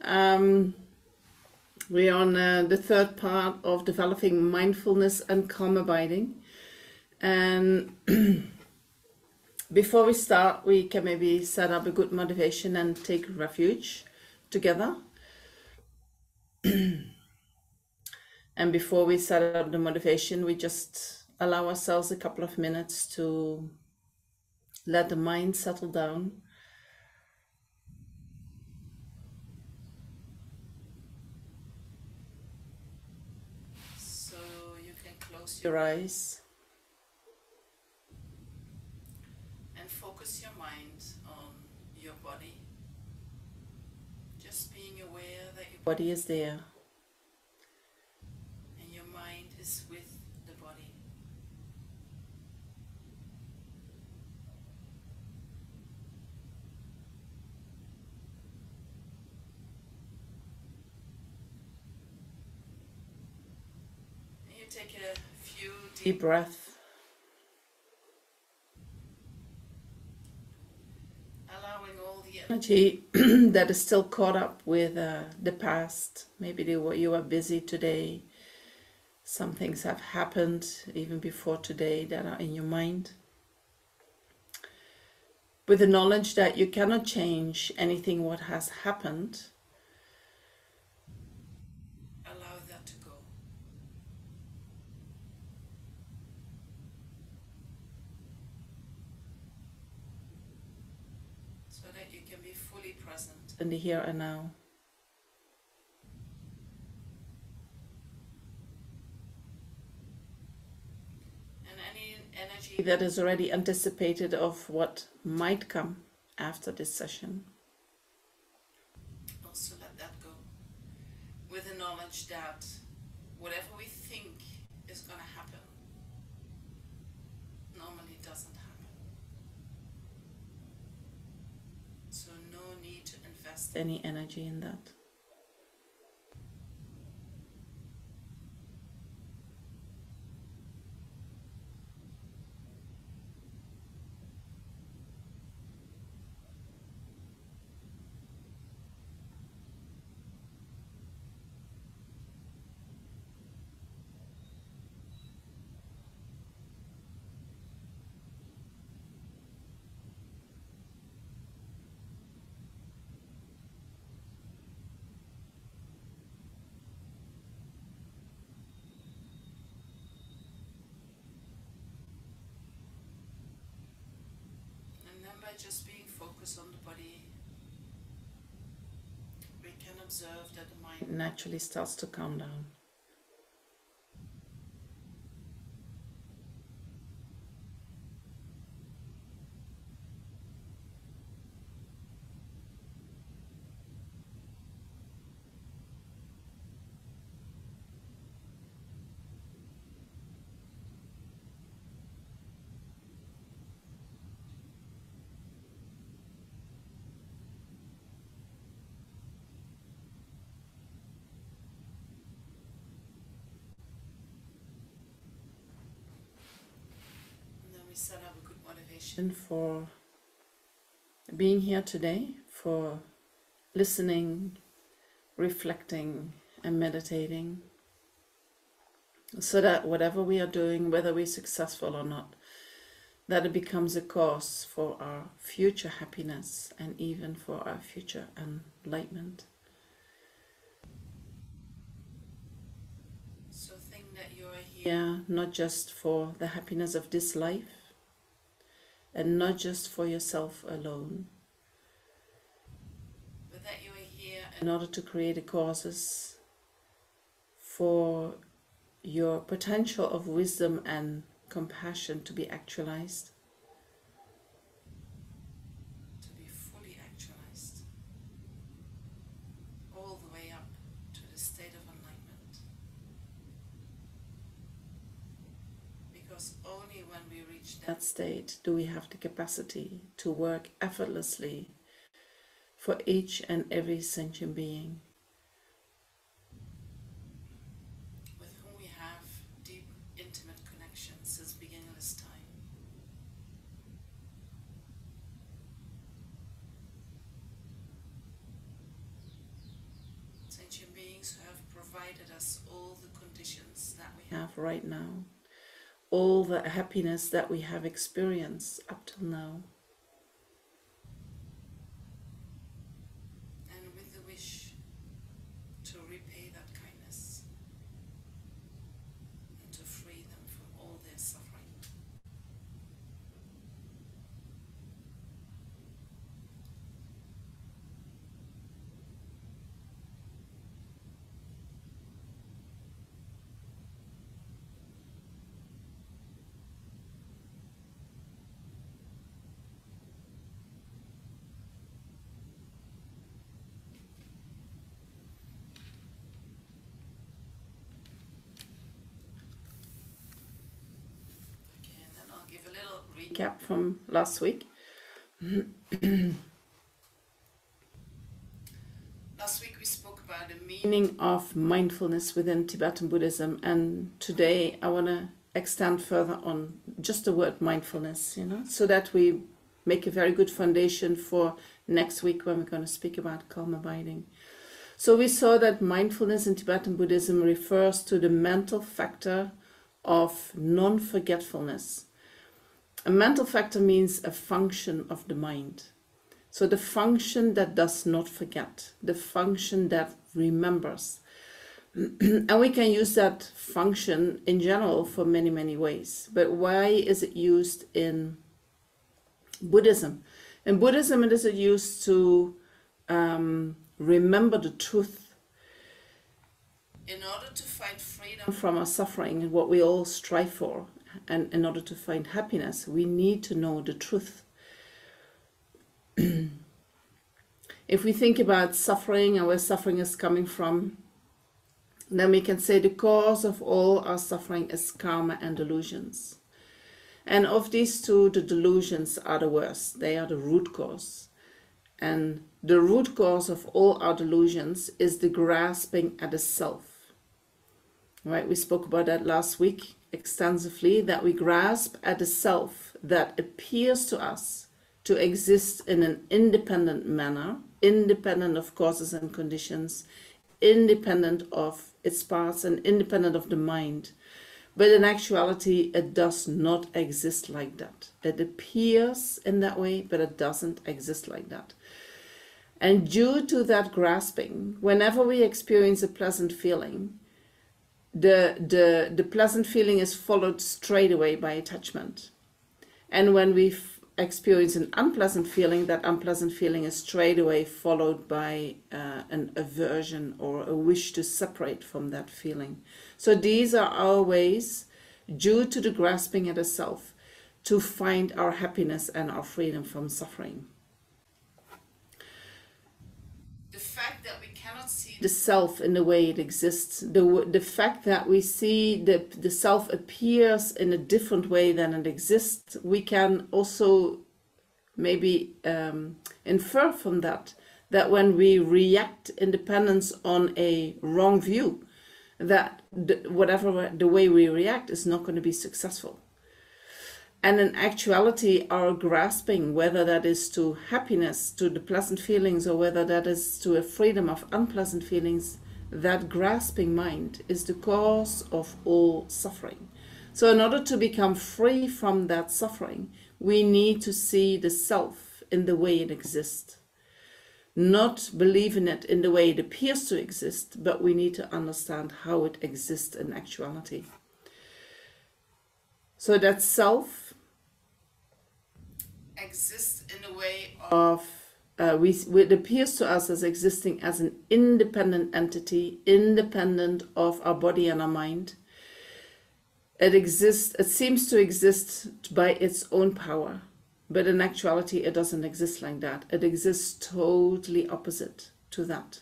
Um, we're on the third part of developing mindfulness and calm abiding. And before we start, we can maybe set up a good motivation and take refuge together. And before we set up the motivation, we just allow ourselves a couple of minutes to let the mind settle down. So you can close your eyes and focus your mind on your body. Just being aware that your body is there and your mind is with the body. And you take a few deep breaths, allowing all the energy that is still caught up with the past. Maybe you are busy today. Some things have happened even before today that are in your mind. With the knowledge that you cannot change anything what has happened, allow that to go. So that you can be fully present in the here and now. And any energy that is already anticipated of what might come after this session, also let that go. With the knowledge that whatever we think is going to happen normally doesn't happen. So no need to invest any energy in that. By just being focused on the body, we can observe that the mind naturally starts to calm down. We set up a good motivation for being here today, for listening, reflecting and meditating, so that whatever we are doing, whether we're successful or not, that it becomes a cause for our future happiness and even for our future enlightenment. So think that you are here not just for the happiness of this life, and not just for yourself alone, but that you are here in order to create the causes for your potential of wisdom and compassion to be actualized, to be fully actualized, all the way up to the state of enlightenment. Because only when we reach that state do we have the capacity to work effortlessly for each and every sentient being with whom we have deep, intimate connections since beginningless time. provided us all the conditions that we have right now, all the happiness that we have experienced up till now. And with the wish to repay that kindness and to free them from all their suffering. Give a little recap from last week. Last week we spoke about the meaning of mindfulness within Tibetan Buddhism, and today I want to extend further on just the word mindfulness, so that we make a very good foundation for next week when we're going to speak about calm abiding. So we saw that mindfulness in Tibetan Buddhism refers to the mental factor of non-forgetfulness. A mental factor means a function of the mind. So the function that does not forget, the function that remembers. And we can use that function in general for many, many ways. But why is it used in Buddhism? In Buddhism, it is used to remember the truth. In order to find freedom from our suffering and what we all strive for, and in order to find happiness, we need to know the truth. If we think about suffering and where suffering is coming from, then we can say the cause of all our suffering is karma and delusions. And of these two, the delusions are the worst. They are the root cause. And the root cause of all our delusions is the grasping at the self. Right? We spoke about that last week extensively, that we grasp at the self that appears to us to exist in an independent manner, independent of causes and conditions, independent of its parts and independent of the mind. But in actuality, it does not exist like that. It appears in that way, but it doesn't exist like that. And due to that grasping, whenever we experience a pleasant feeling, the pleasant feeling is followed straight away by attachment. And when we experience an unpleasant feeling, that unpleasant feeling is straight away followed by an aversion or a wish to separate from that feeling. So these are our ways, due to the grasping at the self, to find our happiness and our freedom from suffering. The fact that we cannot see the self in the way it exists, the fact that we see the self appears in a different way than it exists, we can also maybe infer from that when we react in dependence on a wrong view, that whatever the way we react is not going to be successful. And in actuality, our grasping, whether that is to happiness, to the pleasant feelings, or whether that is to a freedom of unpleasant feelings, that grasping mind is the cause of all suffering. So in order to become free from that suffering, we need to see the self in the way it exists. Not believe in it in the way it appears to exist, but we need to understand how it exists in actuality. So that self exists in a way of, it appears to us as existing as an independent entity, independent of our body and our mind. It seems to exist by its own power, but in actuality it doesn't exist like that. It exists totally opposite to that.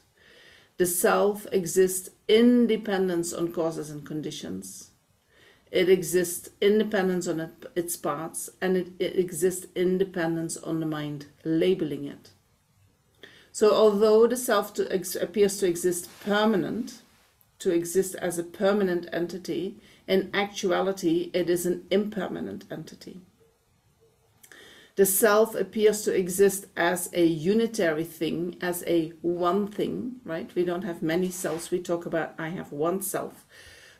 The self exists in dependence on causes and conditions. It exists independence on its parts, and it exists independence on the mind labeling it. So although the self appears to exist permanent, to exist as a permanent entity, in actuality it is an impermanent entity. The self appears to exist as a unitary thing, as a one thing, right? We don't have many selves. We talk about I have one self.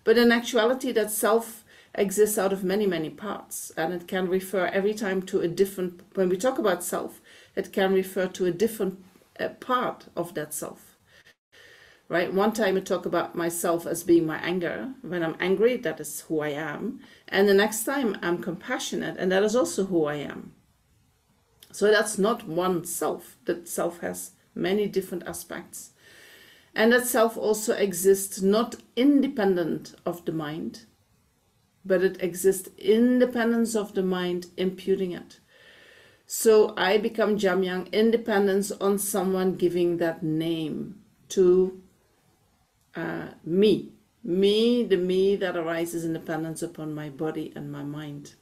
But in actuality, that self exists out of many, many parts. And it can refer every time to a different, when we talk about self, it can refer to a different part of that self. Right? One time I talk about myself as being my anger. When I'm angry, that is who I am. And the next time I'm compassionate, and that is also who I am. So that's not one self. That self has many different aspects. And that self also exists not independent of the mind, but it exists independence of the mind, imputing it. So I become Jamyang, independence on someone giving that name to me. Me, the me that arises independence upon my body and my mind.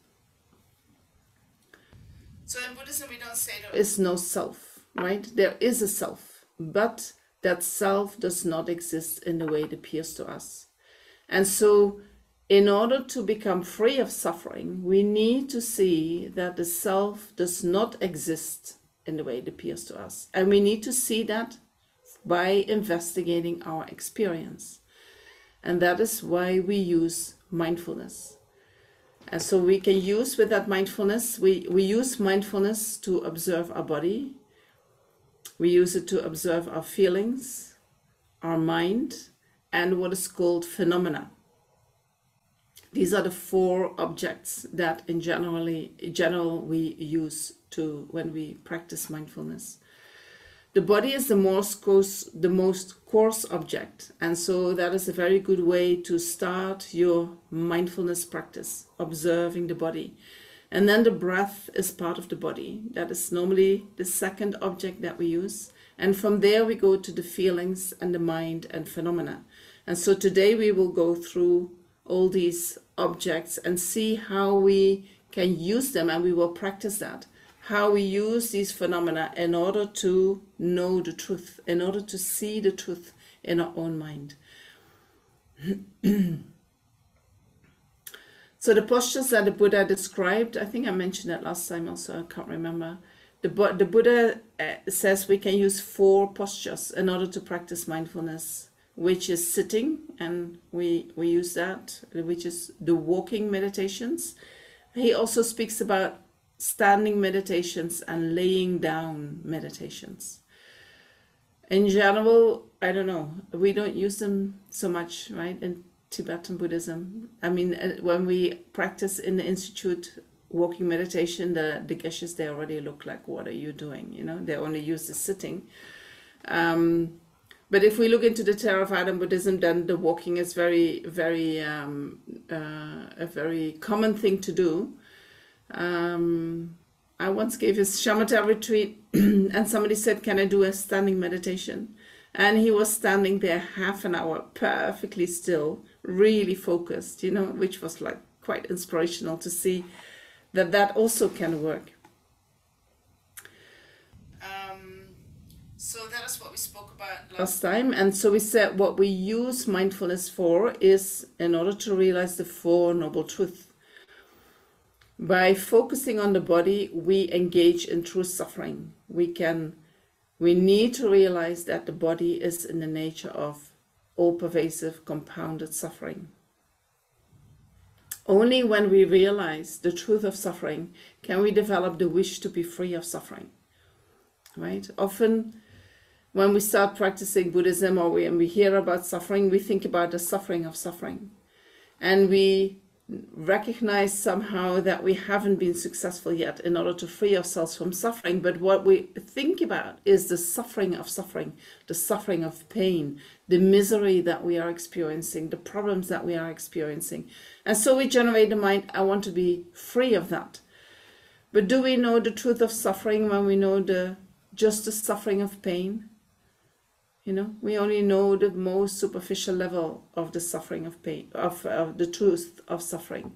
So in Buddhism, we don't say there is no self, right? There is a self, but that self does not exist in the way it appears to us. And so in order to become free of suffering, we need to see that the self does not exist in the way it appears to us. And we need to see that by investigating our experience. And that is why we use mindfulness. And so we can use with that mindfulness, we use mindfulness to observe our body. We use it to observe our feelings, our mind, and what is called phenomena. These are the four objects that in general we use to when we practice mindfulness. The body is the most coarse object, and so that is a very good way to start your mindfulness practice, observing the body. And then the breath is part of the body. That is normally the second object that we use. And from there we go to the feelings and the mind and phenomena. And so today we will go through all these objects and see how we can use them, and we will practice that. How we use these phenomena in order to know the truth, in order to see the truth in our own mind. So the postures that the Buddha described, I think I mentioned that last time also, I can't remember. The Buddha says we can use 4 postures in order to practice mindfulness, which is sitting, and we use that, which is the walking meditations. He also speaks about standing meditations and laying down meditations. In general, I don't know, we don't use them so much, right, in Tibetan Buddhism. I mean, when we practice in the institute walking meditation, the geshes, they already look like, what are you doing? You know, they only use the sitting. But if we look into the Theravada Buddhism, then the walking is a very common thing to do. I once gave a Shamatha retreat and somebody said, can I do a standing meditation? And he was standing there half an hour, perfectly still, really focused, you know, which was like quite inspirational to see that that also can work. So that is what we spoke about last time. And so we said what we use mindfulness for is in order to realize the 4 Noble Truths. By focusing on the body, we engage in true suffering. We need to realize that the body is in the nature of all-pervasive, compounded suffering. Only when we realize the truth of suffering can we develop the wish to be free of suffering. Right? Often, when we start practicing Buddhism or when we hear about suffering, we think about the suffering of suffering. And we recognize somehow that we haven't been successful yet in order to free ourselves from suffering. But what we think about is the suffering of pain, the misery that we are experiencing, the problems that we are experiencing. And so we generate the mind, I want to be free of that. But do we know the truth of suffering when we know just the suffering of pain? You know, we only know the most superficial level of the suffering of pain, of the truth of suffering.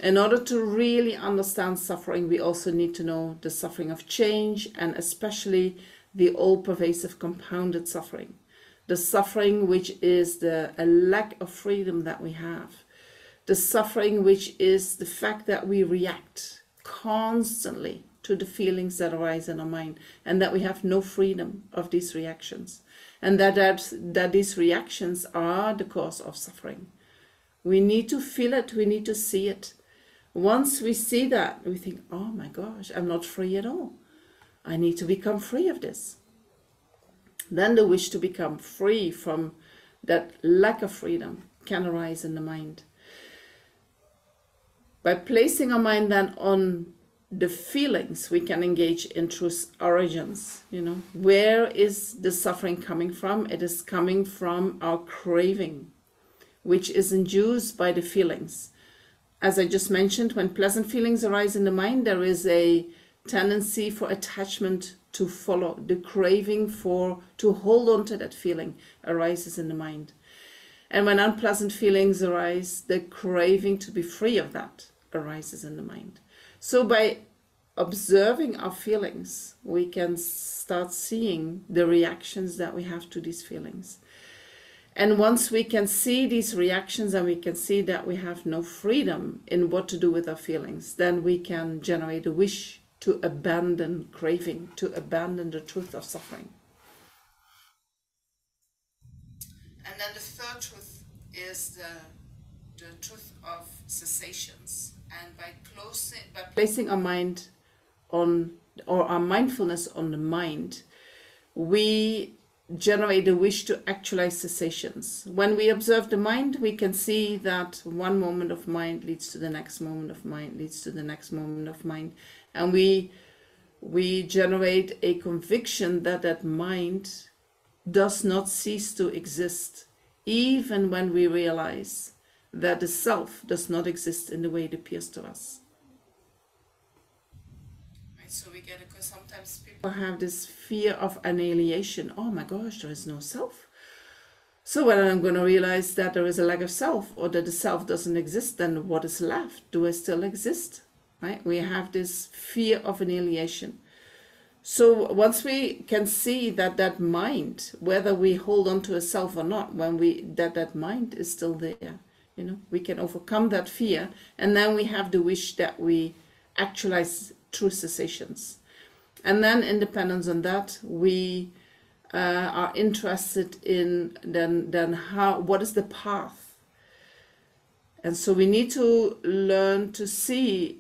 In order to really understand suffering, we also need to know the suffering of change, and especially the all-pervasive compounded suffering. The suffering which is a lack of freedom that we have. The suffering which is the fact that we react constantly to the feelings that arise in our mind, and that we have no freedom of these reactions, and that these reactions are the cause of suffering. We need to feel it, we need to see it. Once we see that, we think, oh my gosh, I'm not free at all. I need to become free of this. Then the wish to become free from that lack of freedom can arise in the mind. By placing our mind then on the feelings, we can engage in truth origins. Where is the suffering coming from? It is coming from our craving, which is induced by the feelings. As I just mentioned, when pleasant feelings arise in the mind, there is a tendency for attachment to follow. The craving to hold on to that feeling arises in the mind. And when unpleasant feelings arise, the craving to be free of that arises in the mind. So by observing our feelings, we can start seeing the reactions that we have to these feelings. And once we can see these reactions and we can see that we have no freedom in what to do with our feelings, then we can generate a wish to abandon craving, to abandon the truth of suffering. And then the third truth is the truth of cessations. And by placing our mind on, or our mindfulness on the mind, we generate a wish to actualize cessations. When we observe the mind, we can see that one moment of mind leads to the next moment of mind, leads to the next moment of mind. And we generate a conviction that that mind does not cease to exist, even when we realize that the self does not exist in the way it appears to us. Right, so we get it because sometimes people have this fear of annihilation. Oh my gosh, there is no self. So when I'm going to realize that there is a lack of self, or that the self doesn't exist, then what is left? Do I still exist? Right? We have this fear of annihilation. So once we can see that that mind, whether we hold on to a self or not, that mind is still there, we can overcome that fear, and then we have the wish that we actualize true cessations. And then independence on that, we are interested in then what is the path. And so we need to learn to see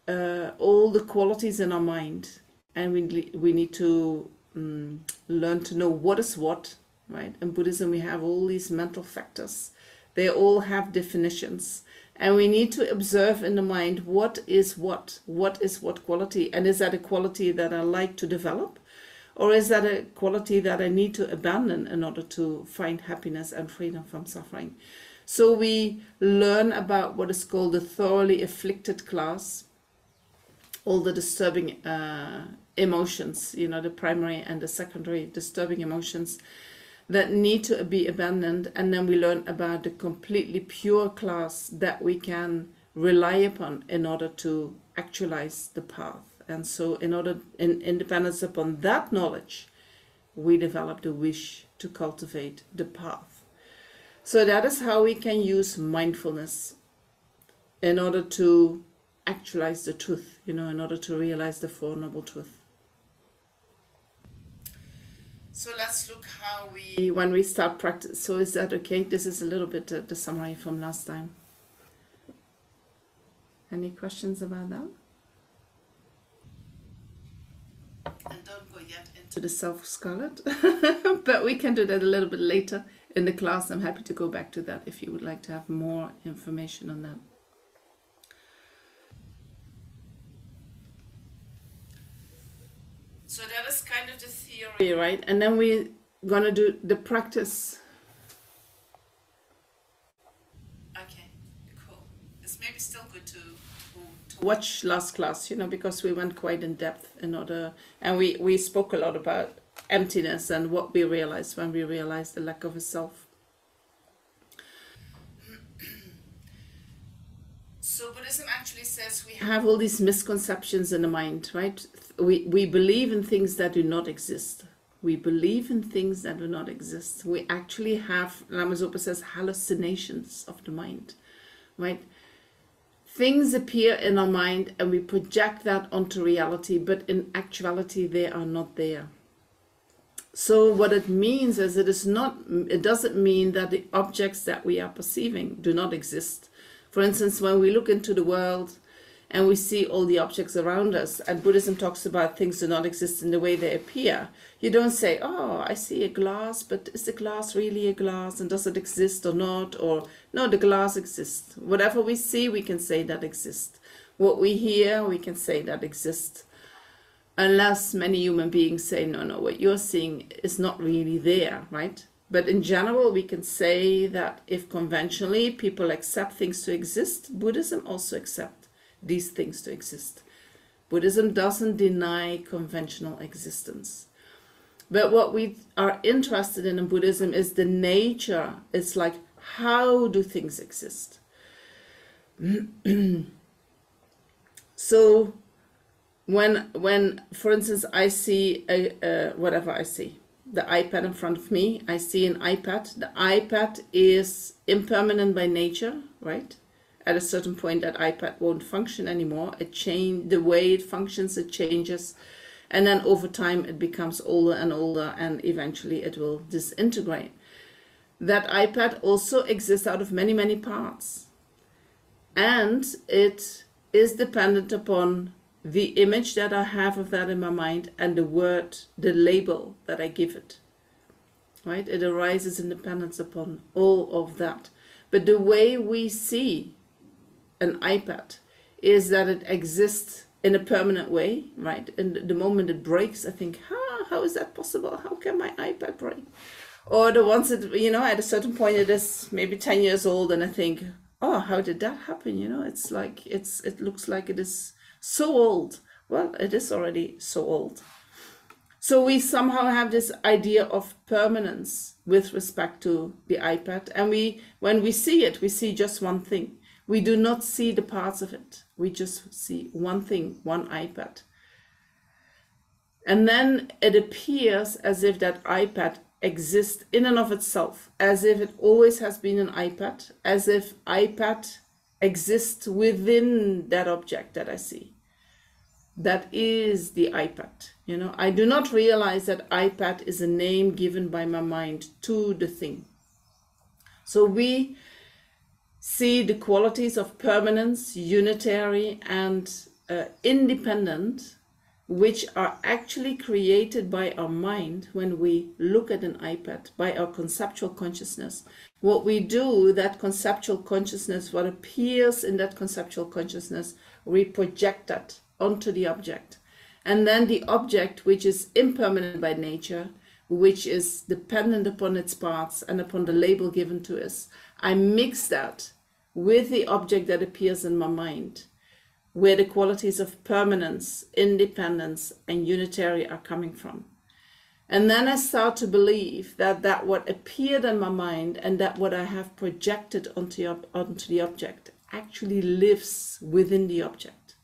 all the qualities in our mind, and we need to learn to know what is what, right? In Buddhism we have all these mental factors. They all have definitions, and we need to observe in the mind what is what quality, and is that a quality that I like to develop, or is that a quality that I need to abandon in order to find happiness and freedom from suffering? So we learn about what is called the thoroughly afflicted class, all the disturbing emotions, the primary and the secondary disturbing emotions that need to be abandoned. And then we learn about the completely pure class that we can rely upon in order to actualize the path. And so in independence upon that knowledge, we develop the wish to cultivate the path. So that is how we can use mindfulness in order to actualize the truth, in order to realize the Four Noble Truths. So let's look how when we start practice. So is that okay? This is a little bit the summary from last time. Any questions about that? And don't go yet into the self-scarlet, but we can do that a little bit later in the class. I'm happy to go back to that if you would like to have more information on that. So that is kind of the theory, right? And then we're gonna do the practice. Okay, cool. It's maybe still good to watch last class, because we went quite in depth and we spoke a lot about emptiness and what we realized when we realized the lack of a self. So Buddhism actually says we have all these misconceptions in the mind, right? We believe in things that do not exist. We believe in things that do not exist. We actually have, Lama Zopa says, hallucinations of the mind, right? things appear in our mind and we project that onto reality, but in actuality they are not there. So what it means is it doesn't mean that the objects that we are perceiving do not exist. For instance, when we look into the world and we see all the objects around us, and Buddhism talks about things do not exist in the way they appear, you don't say, oh, I see a glass, but is the glass really a glass, and does it exist or not? Or no, the glass exists. Whatever we see, we can say that exists. What we hear, we can say that exists. Unless many human beings say, no, what you're seeing is not really there, right? But in general, we can say that if conventionally people accept things to exist, Buddhism also accepts these things to exist. Buddhism doesn't deny conventional existence. But what we are interested in Buddhism is the nature. It's like, how do things exist? So when for instance I see whatever I see, the iPad in front of me, I see an iPad. The iPad is impermanent by nature, right? At a certain point that iPad won't function anymore. The way it functions, it changes, and then over time it becomes older and older, and eventually it will disintegrate. That iPad also exists out of many parts, and it is dependent upon the image that I have of that in my mind and the word, the label that I give it, right? It arises in dependence upon all of that. But the way we see an iPad is that it exists in a permanent way, right? And the moment it breaks, I think, how is that possible? How can my iPad break? Or the ones that, at a certain point it is maybe 10 years old, and I think, oh, how did that happen? It's like, it looks like it is so old. Well, it is already so old. So we somehow have this idea of permanence with respect to the iPad. And when we see it, we see just one thing. We do not see the parts of it. We just see one thing, one iPad. And then it appears as if that iPad exists in and of itself, as if it always has been an iPad, as if iPad exists within that object that I see. That is the iPad. I do not realize that iPad is a name given by my mind to the thing. So we see the qualities of permanence, unitary, and independent, which are actually created by our mind when we look at an iPad, by our conceptual consciousness. What we do, that conceptual consciousness, what appears in that conceptual consciousness, we project that onto the object. And then the object, which is impermanent by nature, which is dependent upon its parts and upon the label given to us, I mix that with the object that appears in my mind, where the qualities of permanence, independence, and unitary are coming from. And then I start to believe that what appeared in my mind and that what I have projected onto the object actually lives within the object.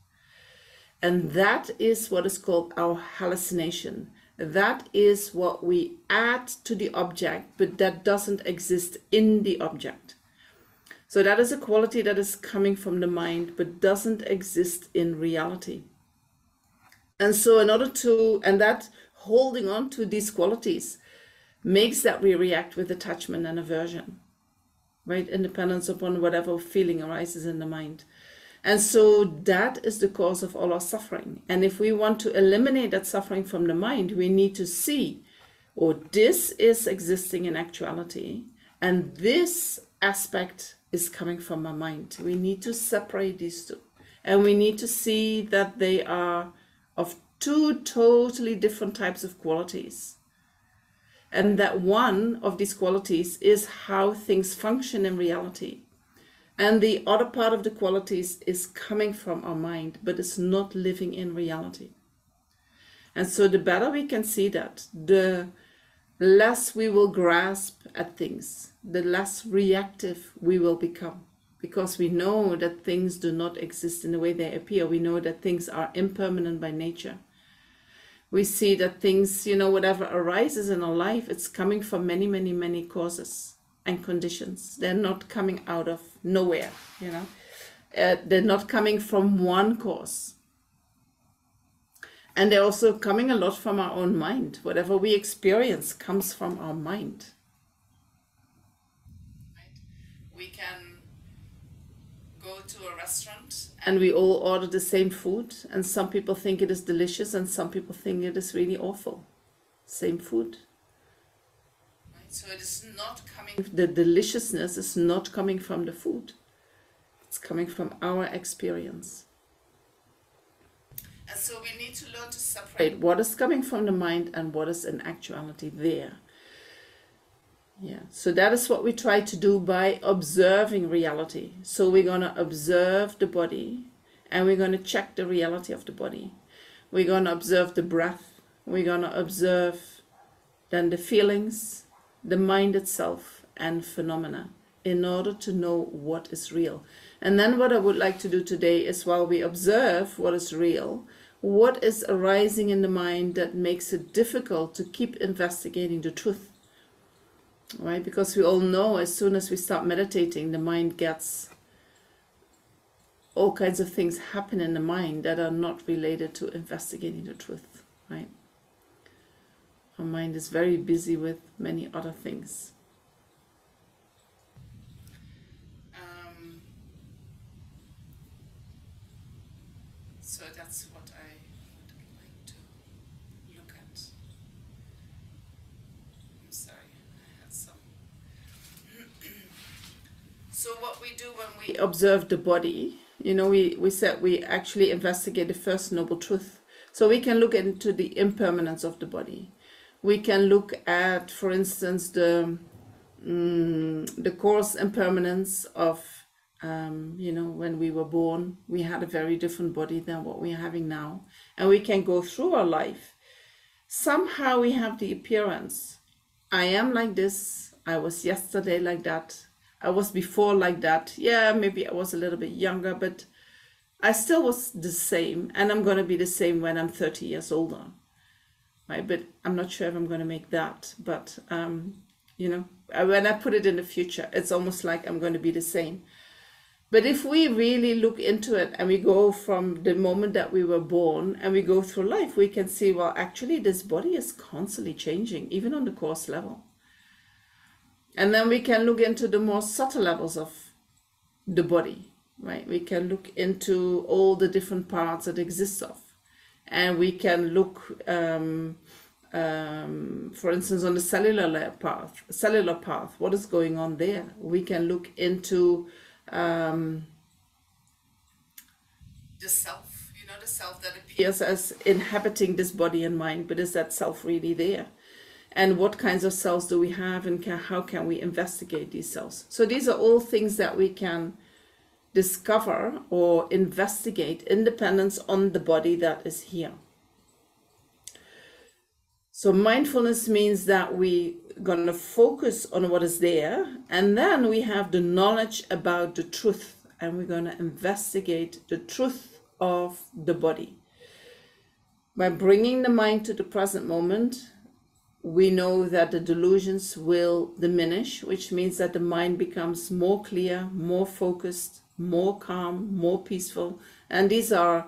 And that is what is called our hallucination. That is what we add to the object, but that doesn't exist in the object. So that is a quality that is coming from the mind, but doesn't exist in reality. And so that holding on to these qualities makes that we react with attachment and aversion, right? Independence upon whatever feeling arises in the mind. And so that is the cause of all our suffering. And if we want to eliminate that suffering from the mind, we need to see, this is existing in actuality, and this aspect is coming from my mind. We need to separate these two. And we need to see that they are of two totally different types of qualities. And that one of these qualities is how things function in reality. And the other part of the qualities is coming from our mind, but it's not living in reality. And so the better we can see that, the less we will grasp at things, the less reactive we will become. Because we know that things do not exist in the way they appear. We know that things are impermanent by nature. We see that things, whatever arises in our life, it's coming from many causes and conditions. They're not coming out of nowhere, They're not coming from one cause. And they're also coming a lot from our own mind. Whatever we experience comes from our mind. Right? We can go to a restaurant and we all order the same food, and some people think it is delicious and some people think it is really awful. Same food. Right? So it is not coming, the deliciousness is not coming from the food. It's coming from our experience. And so we need to learn to separate what is coming from the mind and what is in actuality there. Yeah, so that is what we try to do by observing reality. So we're going to observe the body and we're going to check the reality of the body. We're going to observe the breath. We're going to observe then the feelings, the mind itself, and phenomena in order to know what is real. And then what I would like to do today is, while we observe what is real, what is arising in the mind that makes it difficult to keep investigating the truth. Right? Because we all know as soon as we start meditating, the mind gets, all kinds of things happen in the mind that are not related to investigating the truth. Right? Our mind is very busy with many other things. So that's what I would like to look at. I'm sorry, I had some. So what we do when we observe the body, you know, we said we actually investigate the first noble truth. So we can look into the impermanence of the body. We can look at, for instance, the coarse impermanence of you know, when we were born, we had a very different body than what we are having now. And we can go through our life. Somehow we have the appearance, I am like this, I was yesterday like that, I was before like that. Yeah, maybe I was a little bit younger, but I still was the same. And I'm going to be the same when I'm 30 years older. Right? But I'm not sure if I'm going to make that. But, you know, when I put it in the future, it's almost like I'm going to be the same. But if we really look into it and we go from the moment that we were born and we go through life, we can see, well, actually this body is constantly changing, even on the coarse level. And then we can look into the more subtle levels of the body, right? We can look into all the different parts that exist of. And we can look, for instance, on the cellular path, what is going on there? We can look into the self, you know, the self that appears as inhabiting this body and mind, but is that self really there? And what kinds of cells do we have, and how can we investigate these cells? So these are all things that we can discover or investigate independence on the body that is here. So mindfulness means that we going to focus on what is there, and then we have the knowledge about the truth, and we're going to investigate the truth of the body. By bringing the mind to the present moment, we know that the delusions will diminish, which means that the mind becomes more clear, more focused, more calm, more peaceful. And these are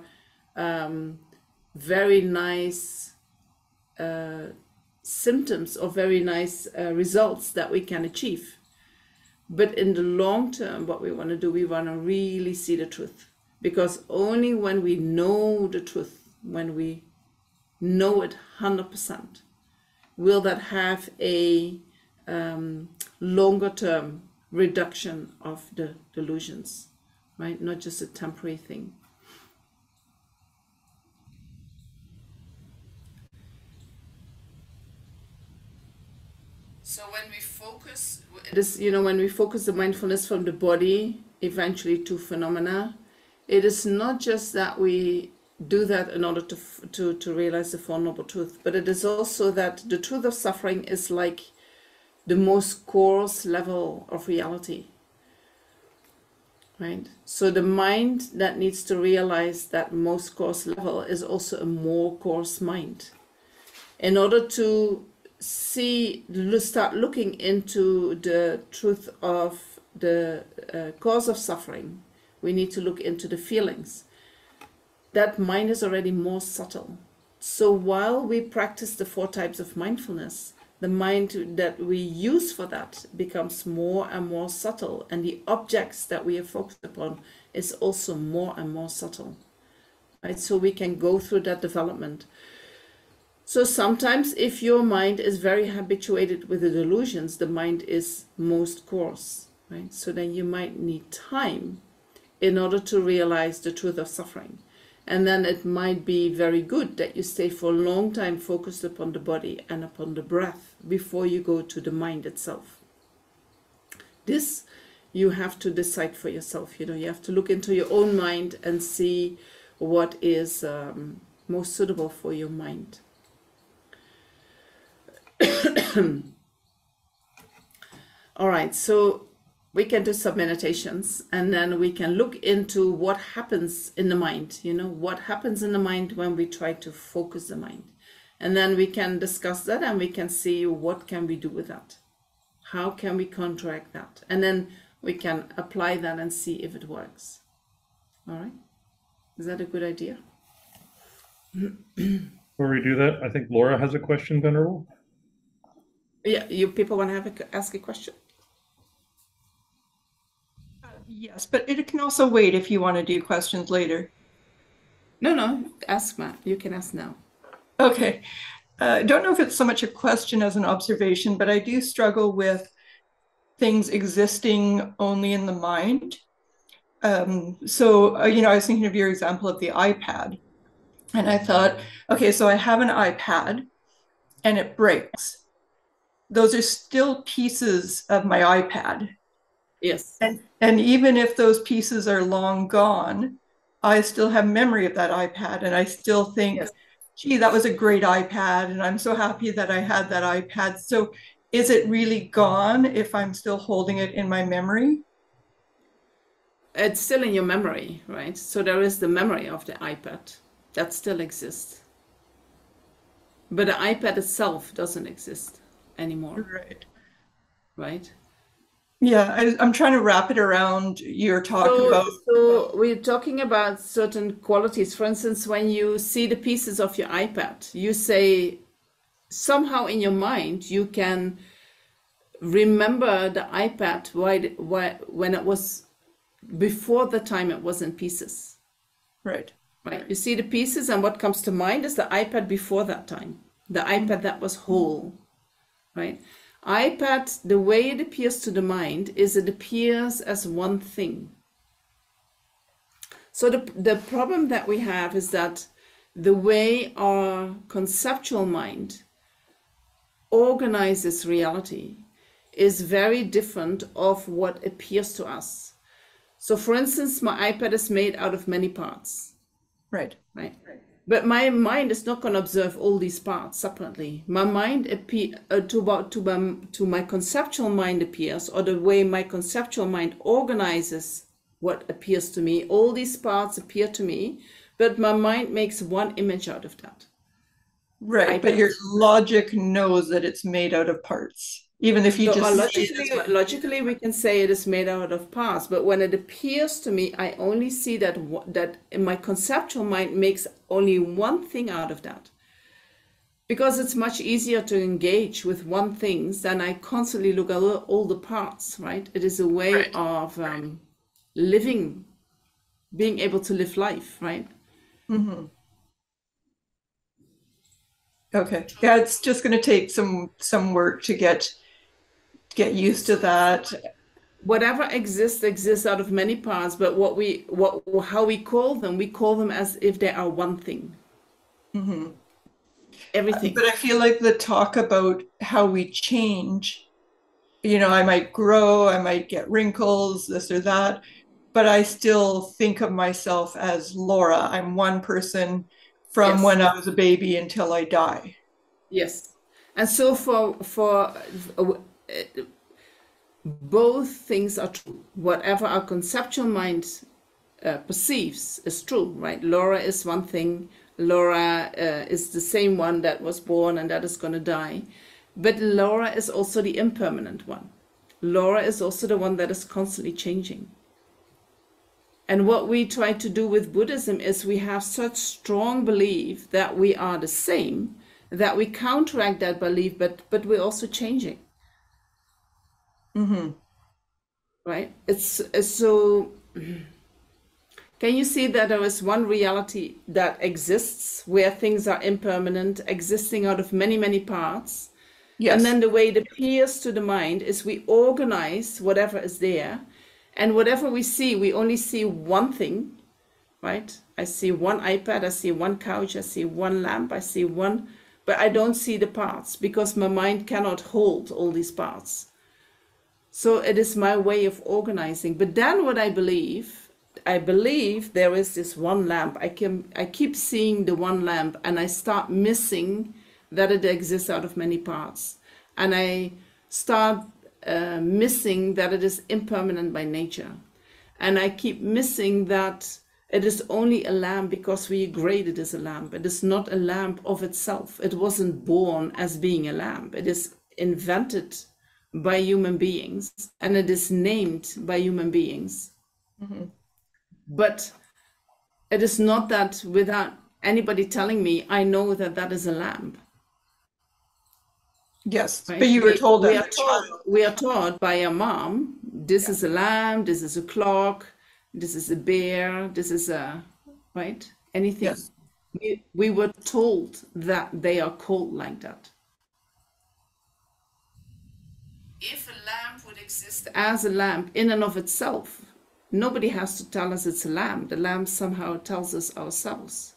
very nice symptoms or very nice results that we can achieve. But in the long term, what we want to do, we want to really see the truth. Because only when we know the truth, when we know it 100%, will that have a longer term reduction of the delusions, right? Not just a temporary thing. So when we focus, this, you know, when we focus the mindfulness from the body eventually to phenomena, it is not just that we do that in order to realize the Four Noble Truths, but it is also that the truth of suffering is like the most coarse level of reality, right? So the mind that needs to realize that most coarse level is also a more coarse mind. In order to start looking into the truth of the cause of suffering, We need to look into the feelings. That mind is already more subtle. So while we practice the 4 types of mindfulness, the mind that we use for that becomes more and more subtle, and the objects that we are focused upon is also more and more subtle. Right? So we can go through that development. So sometimes if your mind is very habituated with the delusions, the mind is most coarse, right? So then you might need time in order to realize the truth of suffering. And then it might be very good that you stay for a long time focused upon the body and upon the breath before you go to the mind itself. This you have to decide for yourself. You have to look into your own mind and see what is most suitable for your mind. All right, so we can do some meditations, and then we can look into what happens in the mind, what happens in the mind when we try to focus the mind. And then we can discuss that, and we can see what can we do with that. How can we counteract that? And then we can apply that and see if it works. All right? Is that a good idea? Before we do that, I think Laura has a question, Venerable. Yeah, you people want to ask a question? Yes, but it can also wait if you want to do questions later. No, ask, Matt. You can ask now. Okay. I don't know if it's so much a question as an observation, but I do struggle with things existing only in the mind. I was thinking of your example of the iPad, and I thought, okay, so I have an iPad and it breaks. Those are still pieces of my iPad. Yes. And even if those pieces are long gone, I still have memory of that iPad, and I still think, yes, gee, that was a great iPad, and I'm so happy that I had that iPad. So is it really gone if I'm still holding it in my memory? It's still in your memory, right? So there is the memory of the iPad that still exists. But the iPad itself doesn't exist anymore. Right. Right? Yeah, I'm trying to wrap it around your talk about. So we're talking about certain qualities. For instance, when you see the pieces of your iPad, you say somehow in your mind you can remember the iPad when it was before the time it was in pieces. Right. Right. You see the pieces, and what comes to mind is the iPad before that time, the iPad that was whole. Right. iPad, the way it appears to the mind is it appears as one thing. So the problem that we have is that the way our conceptual mind organizes reality is very different of what appears to us. So for instance, my iPad is made out of many parts. Right. But my mind is not going to observe all these parts separately. My mind to my conceptual mind appears, or the way my conceptual mind organizes what appears to me. All these parts appear to me, but my mind makes one image out of that. Right, but your logic knows that it's made out of parts. Even if you logically, we can say it is made out of parts, but when it appears to me, I only see that my conceptual mind makes only one thing out of that. Because it's much easier to engage with one thing than I constantly look at all the parts, right? It is a way of living, being able to live life, right? Mm-hmm. Okay. Yeah, it's just going to take some work to get used to that. Whatever exists out of many parts, but how we call them as if they are one thing. Mm-hmm. Everything. But I feel like the talk about how we change, I might grow, I might get wrinkles, this or that, but I still think of myself as Laura. I'm one person from when I was a baby until I die. Yes. And so for both things are true. Whatever our conceptual mind perceives is true, right? Laura is one thing. Laura is the same one that was born and that is going to die. But Laura is also the impermanent one. Laura is also the one that is constantly changing. And what we try to do with Buddhism is we have such strong belief that we are the same, that we counteract that belief, but we're also changing. Mm-hmm. Right? It's so. Can you see that there is one reality that exists where things are impermanent, existing out of many, many parts? Yes. And then the way it appears to the mind is we organize whatever is there, and whatever we see, we only see one thing, right? I see one iPad, I see one couch, I see one lamp, I see one, but I don't see the parts because my mind cannot hold all these parts. So it is my way of organizing. But then what I believe there is this one lamp. I keep seeing the one lamp and I start missing that it exists out of many parts. And I start missing that it is impermanent by nature. And I keep missing that it is only a lamp because we grade it as a lamp. It is not a lamp of itself. It wasn't born as being a lamp. It is invented by human beings and it is named by human beings. Mm-hmm. But it is not that without anybody telling me, I know that that is a lamp. Yes, Right? but you were told we that. We are taught by a mom, this is a lamp, this is a clock, this is a bear, this is a, right? Anything. Yes. We were told that they are called like that. If a lamp would exist as a lamp in and of itself, nobody has to tell us it's a lamp. The lamp somehow tells us ourselves.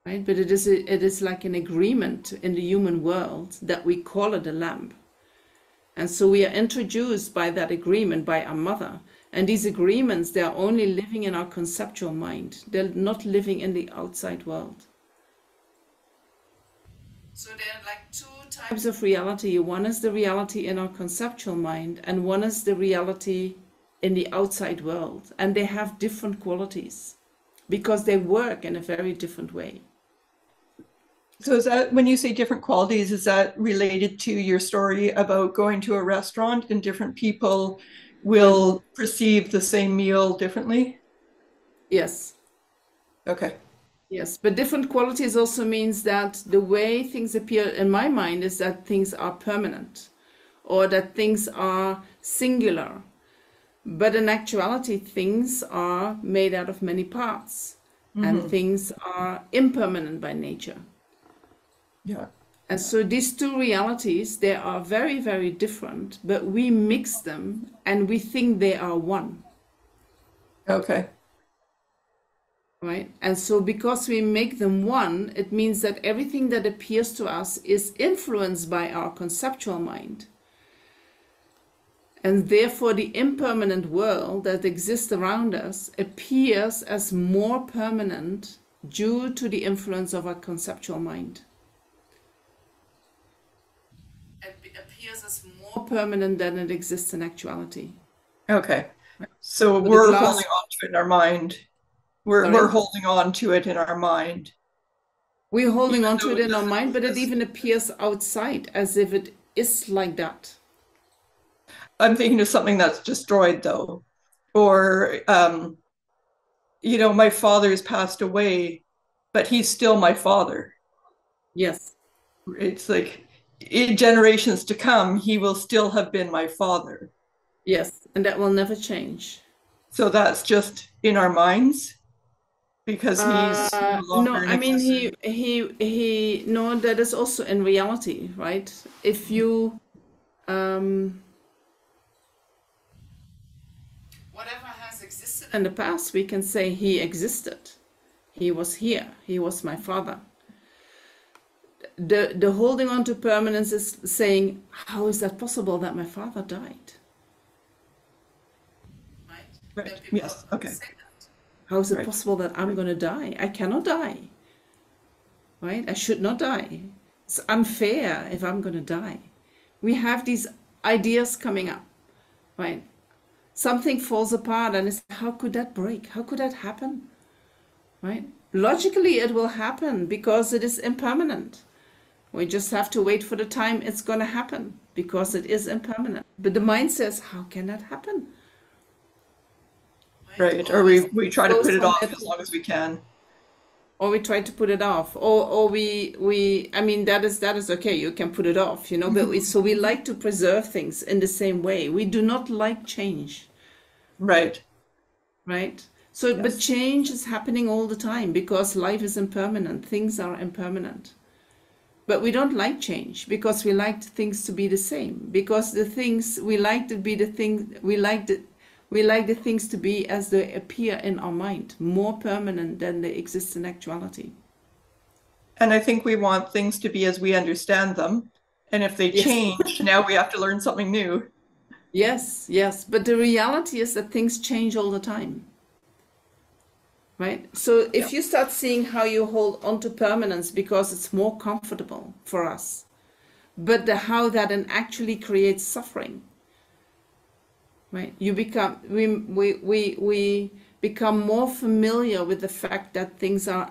Right? But it is like an agreement in the human world that we call it a lamp. And so we are introduced by that agreement by our mother. And these agreements, they are only living in our conceptual mind. They're not living in the outside world. So there are like two types of reality. One is the reality in our conceptual mind, and one is the reality in the outside world. And they have different qualities because they work in a very different way. So is that, when you say different qualities, is that related to your story about going to a restaurant and different people will perceive the same meal differently? Yes. Okay. Yes, but different qualities also means that the way things appear in my mind is that things are permanent or that things are singular. But in actuality, things are made out of many parts and things are impermanent by nature. Yeah. And so these two realities, they are very, very different, but we mix them and we think they are one. Okay. Right? And so because we make them one, it means that everything that appears to us is influenced by our conceptual mind. And therefore the impermanent world that exists around us appears as more permanent due to the influence of our conceptual mind. It appears as more permanent than it exists in actuality. Okay. So the we're glass- holding on to it in our mind. We're holding on to it in our mind. We're holding Even on to though it it in our doesn't mind, but it exist. even appears outside as if it is like that. I'm thinking of something that's destroyed though. Or my father's passed away, but he's still my father. Yes. It's like in generations to come, he will still have been my father. Yes, and that will never change. So that's just in our minds because he's no longer No, in I mean existence. no, that is also in reality, right? If you whatever has existed in the past, we can say he existed. He was here. He was my father. The holding on to permanence is saying, how is that possible that my father died? Right. Yes. Okay. How is it Right. possible that I'm going to die? I cannot die. Right? I should not die. It's unfair if I'm going to die. We have these ideas coming up. Right? Something falls apart and it's, how could that break? How could that happen? Right? Logically, it will happen because it is impermanent. We just have to wait for the time it's going to happen because it is impermanent. But the mind says, how can that happen? Right. Or Always we try to go put it off somewhere, as long as we can. or we try to put it off, or we I mean, that is okay, you can put it off, you know, but we like to preserve things in the same way. We do not like change, Right. right? So but Yes. change is happening all the time because life is impermanent, things are impermanent. But we don't like change because we like things to be the same, because the things we like to be the thing we like the things to be as they appear in our mind, more permanent than they exist in actuality. And I think we want things to be as we understand them. And if they Yes. change, now we have to learn something new. Yes, yes. But the reality is that things change all the time, right? So Yeah. if you start seeing how you hold on to permanence because it's more comfortable for us, but how that then actually creates suffering, right? You become we become more familiar with the fact that things are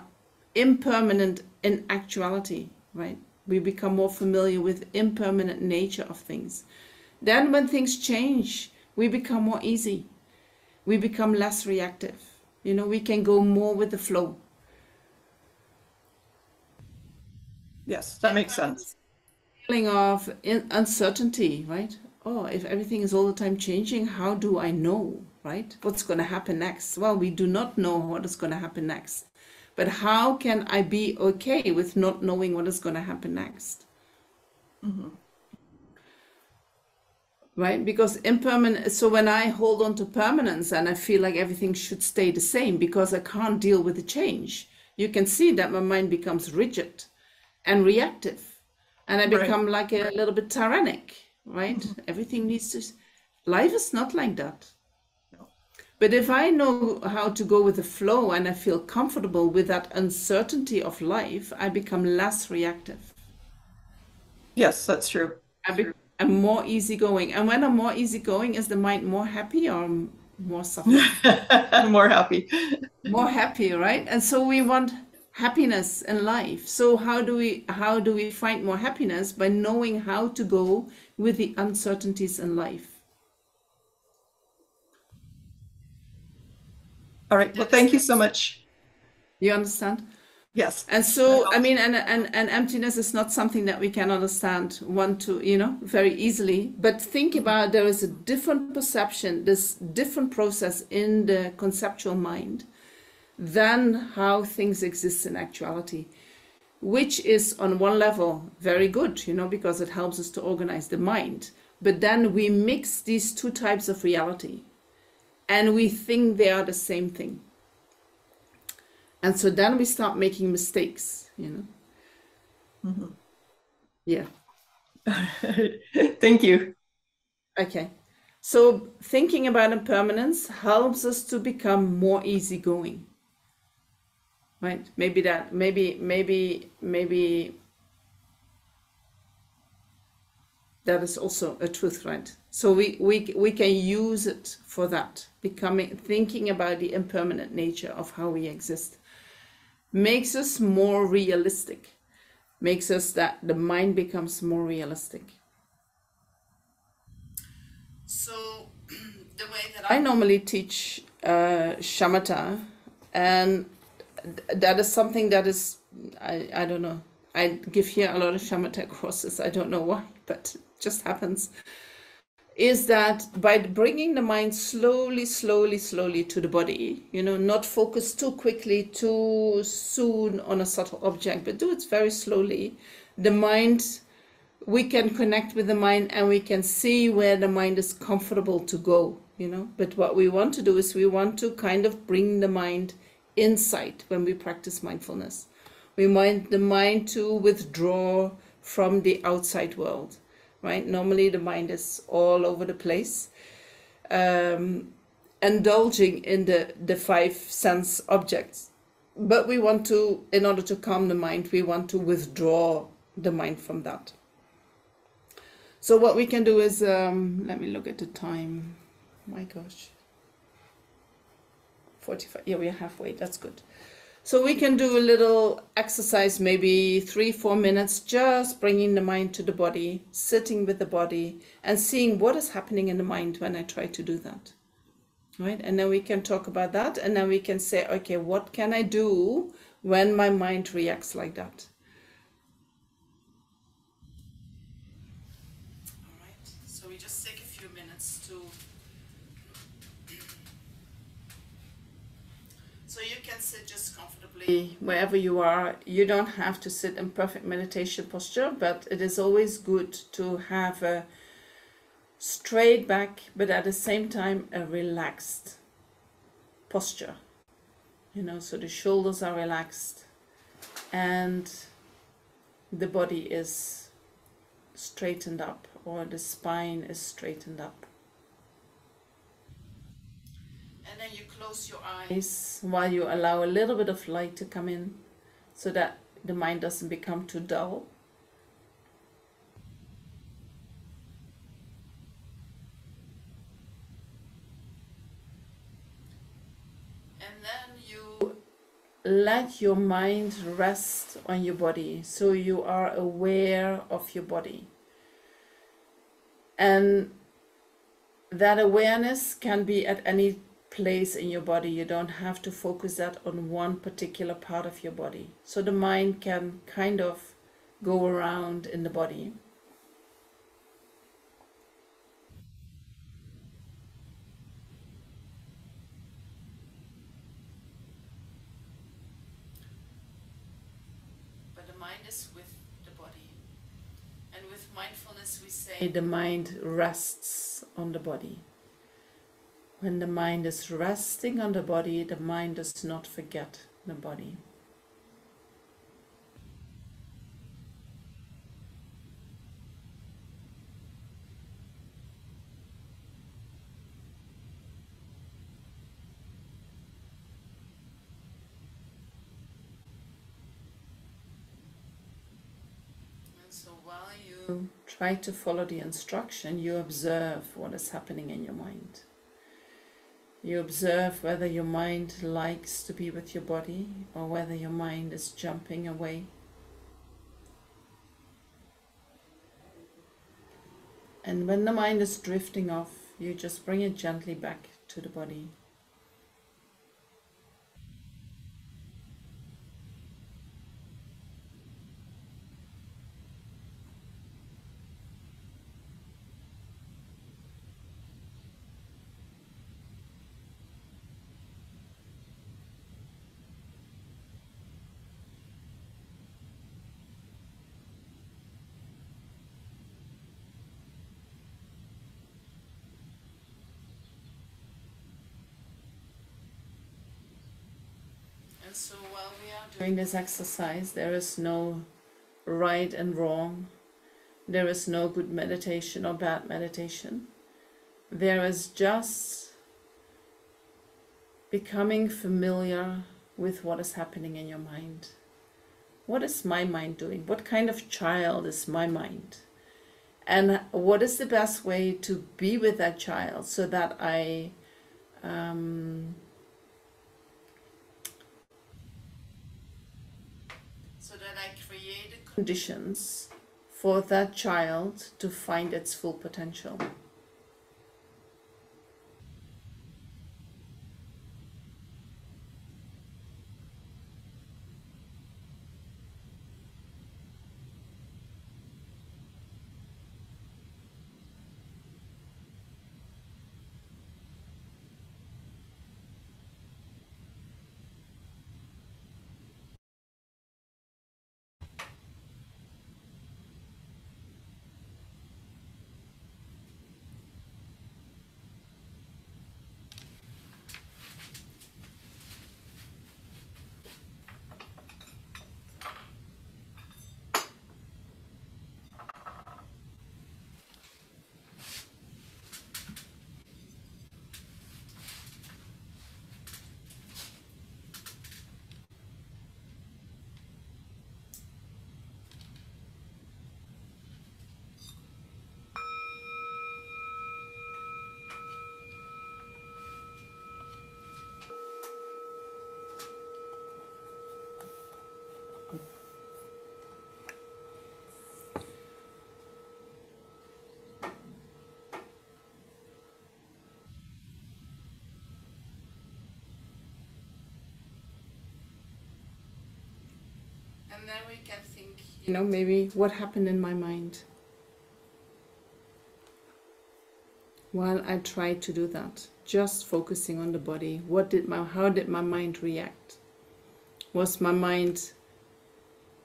impermanent in actuality, right? We become more familiar with impermanent nature of things. Then when things change, we become more easy. We become less reactive. You know, we can go more with the flow. Yes, that makes sense. Feeling of uncertainty, right? Oh, if everything is all the time changing, how do I know, right? What's going to happen next? Well, we do not know what is going to happen next. But how can I be okay with not knowing what is going to happen next? Mm-hmm. Right? Because impermanent, so when I hold on to permanence and I feel like everything should stay the same because I can't deal with the change, you can see that my mind becomes rigid and reactive. And I become like a little bit tyrannic, right? Mm-hmm. Everything needs to, life is not like that. No. But if I know how to go with the flow and I feel comfortable with that uncertainty of life, I become less reactive. Yes, that's true. I'm more easygoing. And when I'm more easygoing, is the mind more happy or more suffering? More happy. More happy, right? And so we want happiness in life. So how do we find more happiness? By knowing how to go with the uncertainties in life. All right. Well, thank you so much. You understand? Yes. And so, I mean, and emptiness is not something that we can understand very easily. But think about, there is a different perception, this different process in the conceptual mind than how things exist in actuality, which is on one level very good, because it helps us to organize the mind. But then we mix these two types of reality and we think they are the same thing. And so then we start making mistakes, Mm-hmm. Yeah. Thank you. Okay. So thinking about impermanence helps us to become more easygoing. Right? Maybe that is also a truth, right? So we can use it for that. Thinking about the impermanent nature of how we exist makes us more realistic. Makes us that the mind becomes more realistic. So the way that I normally teach Shamatha, and that is something that is, I don't know, I give here a lot of Shamatha courses, I don't know why, but it just happens, is that by bringing the mind slowly to the body, not focus too quickly, too soon on a subtle object, but do it very slowly, the mind, we can connect with the mind and we can see where the mind is comfortable to go, But what we want to do is we want to kind of bring the mind inside when we practice mindfulness. We want the mind to withdraw from the outside world, right? Normally the mind is all over the place, indulging in the five sense objects. But we want to, in order to calm the mind, we want to withdraw the mind from that. So what we can do is, let me look at the time. My gosh. 45. Yeah, we're halfway. That's good. So we can do a little exercise, maybe 3-4 minutes, just bringing the mind to the body, sitting with the body and seeing what is happening in the mind when I try to do that. right? And then we can talk about that, and then we can say, okay, what can I do when my mind reacts like that? All right, so we just take a few minutes to, so you can sit just comfortably wherever you are. You don't have to sit in perfect meditation posture, but it is always good to have a straight back, but at the same time a relaxed posture, you know, so the shoulders are relaxed and the body is straightened up, or the spine is straightened up. And then you close your eyes while you allow a little bit of light to come in so that the mind doesn't become too dull. And then you let your mind rest on your body, so you are aware of your body. And that awareness can be at any place in your body. You don't have to focus that on one particular part of your body. So the mind can kind of go around in the body. But the mind is with the body. And with mindfulness, we say the mind rests on the body. When the mind is resting on the body, the mind does not forget the body. And so while you try to follow the instruction, you observe what is happening in your mind. You observe whether your mind likes to be with your body or whether your mind is jumping away. And when the mind is drifting off, you just bring it gently back to the body. And so while we are doing this exercise, there is no right and wrong. There is no good meditation or bad meditation. There is just becoming familiar with what is happening in your mind. What is my mind doing? What kind of child is my mind? And what is the best way to be with that child so that I create the conditions for that child to find its full potential. And then we can think, maybe what happened in my mind while I tried to do that. Just focusing on the body. How did my mind react? Was my mind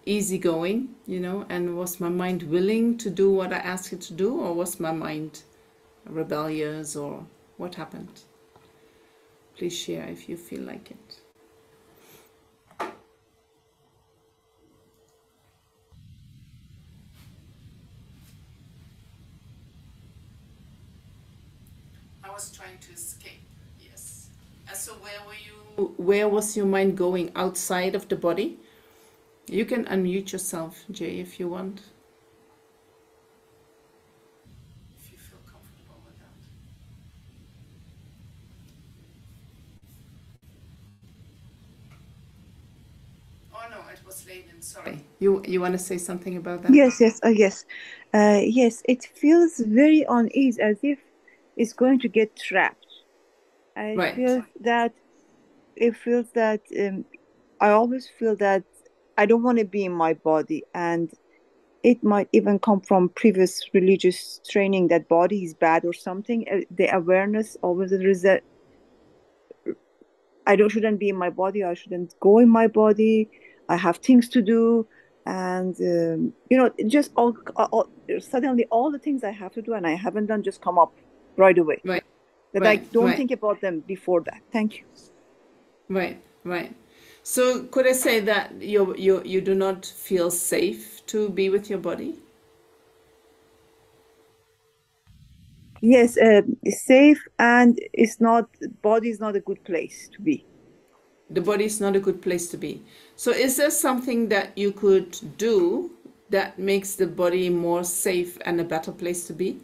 easygoing, and was my mind willing to do what I asked it to do, or was my mind rebellious, or what happened? Please share if you feel like it. I was trying to escape, yes. And so where was your mind going? Outside of the body? You can unmute yourself, Jay, if you want. If you feel comfortable with that. Oh no, it was Leyden, sorry. You want to say something about that? Yes, yes, it feels very uneasy, as if it's going to get trapped. Right. It feels that I always feel that I don't want to be in my body, and it might even come from previous religious training that body is bad or something. The awareness always is that shouldn't be in my body. I shouldn't go in my body. I have things to do, and just all suddenly all the things I have to do and I haven't done just come up right away. Right. That I Right. don't Right. think about them before that. Thank you. Right. Right. So could I say that you do not feel safe to be with your body? Yes, it's safe, and it's not body is not a good place to be. The body is not a good place to be. So is there something that you could do that makes the body more safe and a better place to be?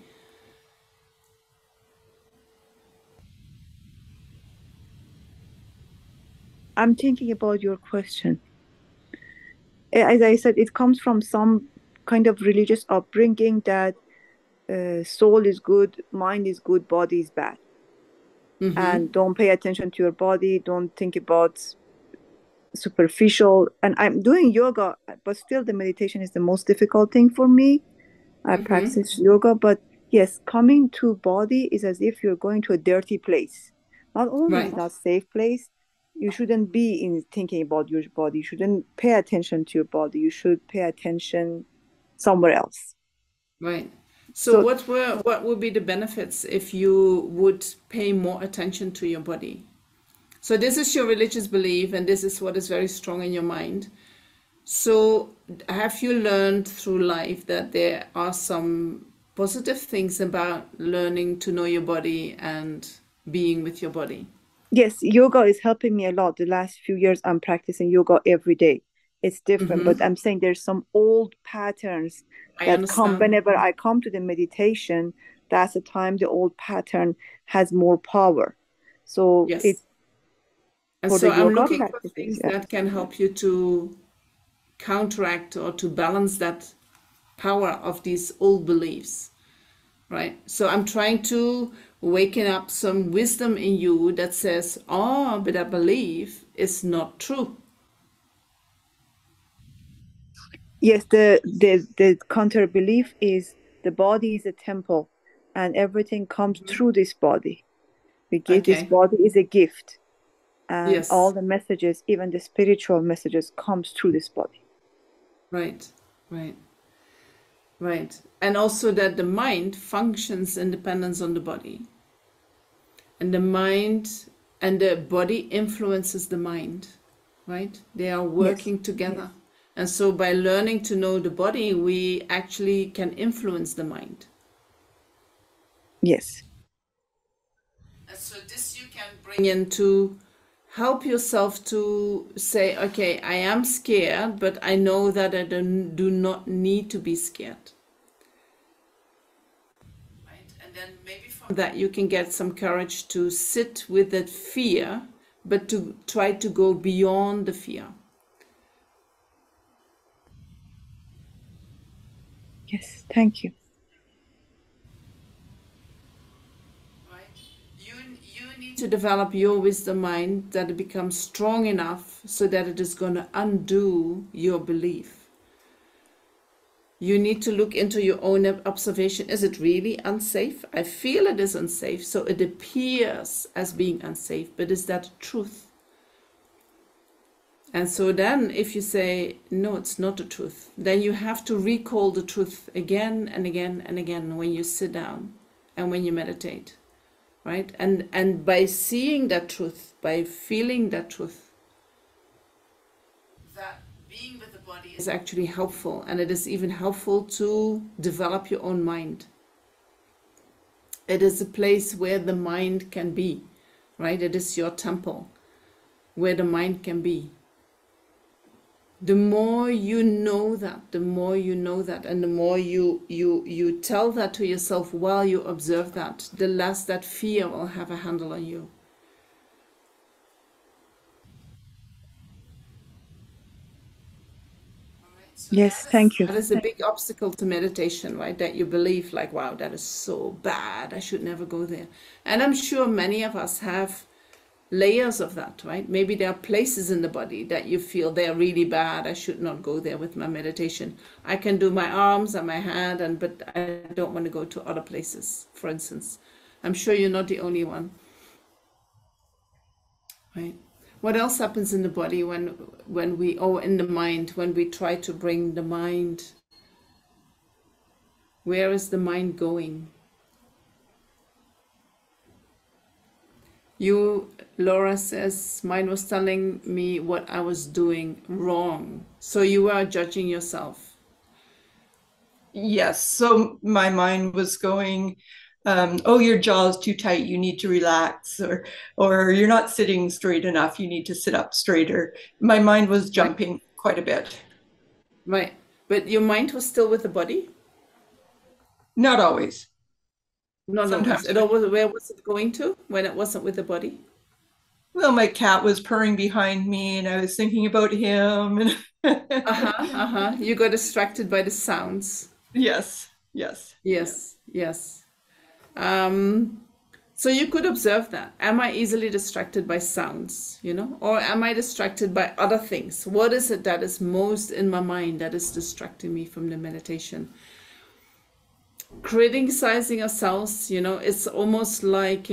I'm thinking about your question. As I said, it comes from some kind of religious upbringing that soul is good, mind is good, body is bad. And don't pay attention to your body, don't think about superficial. And I'm doing yoga, but still the meditation is the most difficult thing for me. I practice yoga, but yes, coming to body is as if you're going to a dirty place. Not only is Right. not safe place, you shouldn't be in thinking about your body. You shouldn't pay attention to your body. You should pay attention somewhere else. Right. So So what would be the benefits if you would pay more attention to your body? So this is your religious belief, and this is what is very strong in your mind. So have you learned through life that there are some positive things about learning to know your body and being with your body? yes, yoga is helping me a lot. The last few years, I'm practicing yoga every day. It's different, but I'm saying there's some old patterns I that come understand. whenever I come to the meditation. That's the time the old pattern has more power. So Yes. it's And for the so I'm yoga looking for practices. things Yeah. that can help you to counteract or to balance that power of these old beliefs, right? So I'm trying to waken up some wisdom in you that says, oh, but I believe is not true. Yes, the counter belief is the body is a temple, and everything comes through this body. We give this Okay. body is a gift, and all Yes. the messages, even the spiritual messages, comes through this body. Right. Right. Right. And also that the mind functions in dependence on the body. And the mind and the body influences the mind, right? They are Yes, working together. And so by learning to know the body, we actually can influence the mind. yes, And so this you can bring in to help yourself to say, okay, I am scared, but I know that I do not need to be scared. Right? And then maybe from that you can get some courage to sit with that fear, but to try to go beyond the fear. yes. Thank you. Right? You need to develop your wisdom mind that it becomes strong enough so that it is going to undo your belief. You need to look into your own observation. Is it really unsafe? I feel it is unsafe, so it appears as being unsafe, but is that truth? And so then if you say, no, it's not the truth, then you have to recall the truth again and again and again when you sit down and when you meditate, right? And by seeing that truth, by feeling that truth, that being with the body is actually helpful, and it is even helpful to develop your own mind. It is a place where the mind can be, right? It is your temple where the mind can be. The more you know that, and the more you tell that to yourself while you observe that, the less that fear will have a handle on you. So Yes, thank you. that is a big obstacle to meditation, right? That you believe like, wow, that is so bad, I should never go there. And I'm sure many of us have layers of that, right? Maybe there are places in the body that you feel they're really bad. I should not go there with my meditation. I can do my arms and my hand, but I don't want to go to other places, for instance. I'm sure you're not the only one, right? What else happens in the body when we, or in the mind, when we try to bring the mind? Where is the mind going? Laura says, mine was telling me what I was doing wrong. So you are judging yourself. Yes. So my mind was going, oh, your jaw's too tight, you need to relax, or you're not sitting straight enough, you need to sit up straighter. My mind was jumping quite a bit. Right. But your mind was still with the body? Not always. Not always. Sometimes. Where was it going to when it wasn't with the body? Well, my cat was purring behind me and I was thinking about him. And You got distracted by the sounds. Yes, yes. Yes, yes. So you could observe that. Am I easily distracted by sounds, or am I distracted by other things? What is it that is most in my mind that is distracting me from the meditation? Criticizing ourselves, it's almost like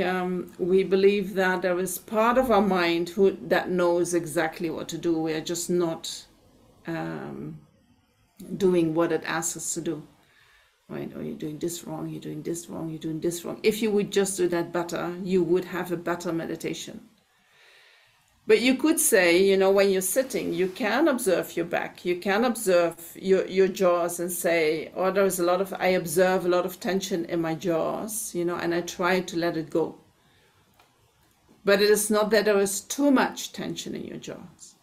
we believe that there is part of our mind that knows exactly what to do. We are just not doing what it asks us to do. Right? Or you're doing this wrong, you're doing this wrong, you're doing this wrong. If you would just do that better, you would have a better meditation. But you could say, when you're sitting, you can observe your back, you can observe your jaws and say, oh, I observe a lot of tension in my jaws, and I try to let it go. But it is not that there is too much tension in your jaws,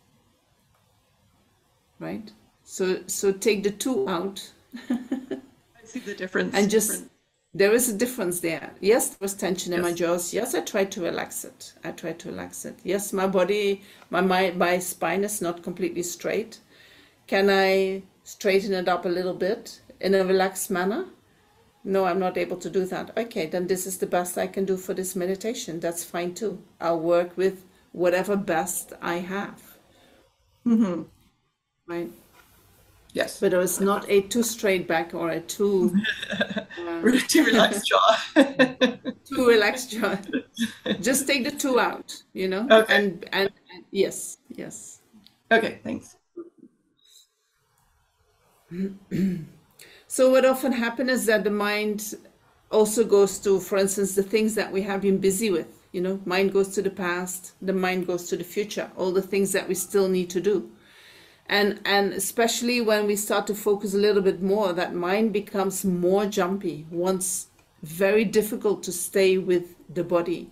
right? So take the two out. I see the difference. And there is a difference there. Yes, there was tension in my jaws. Yes, I tried to relax it. Yes, my body, my spine is not completely straight. Can I straighten it up a little bit in a relaxed manner? No, I'm not able to do that. Okay, then this is the best I can do for this meditation. That's fine too. I'll work with whatever best I have. Mm-hmm. Right? Yes. But it was not a too straight back or a too too relaxed jaw. too relaxed jaw. Just take the two out, Okay. And yes. Okay, thanks. So what often happens is that the mind also goes to, for instance, the things that we have been busy with. Mind goes to the past, the mind goes to the future, all the things that we still need to do. And especially when we start to focus a little bit more, that mind becomes more jumpy, once very difficult to stay with the body.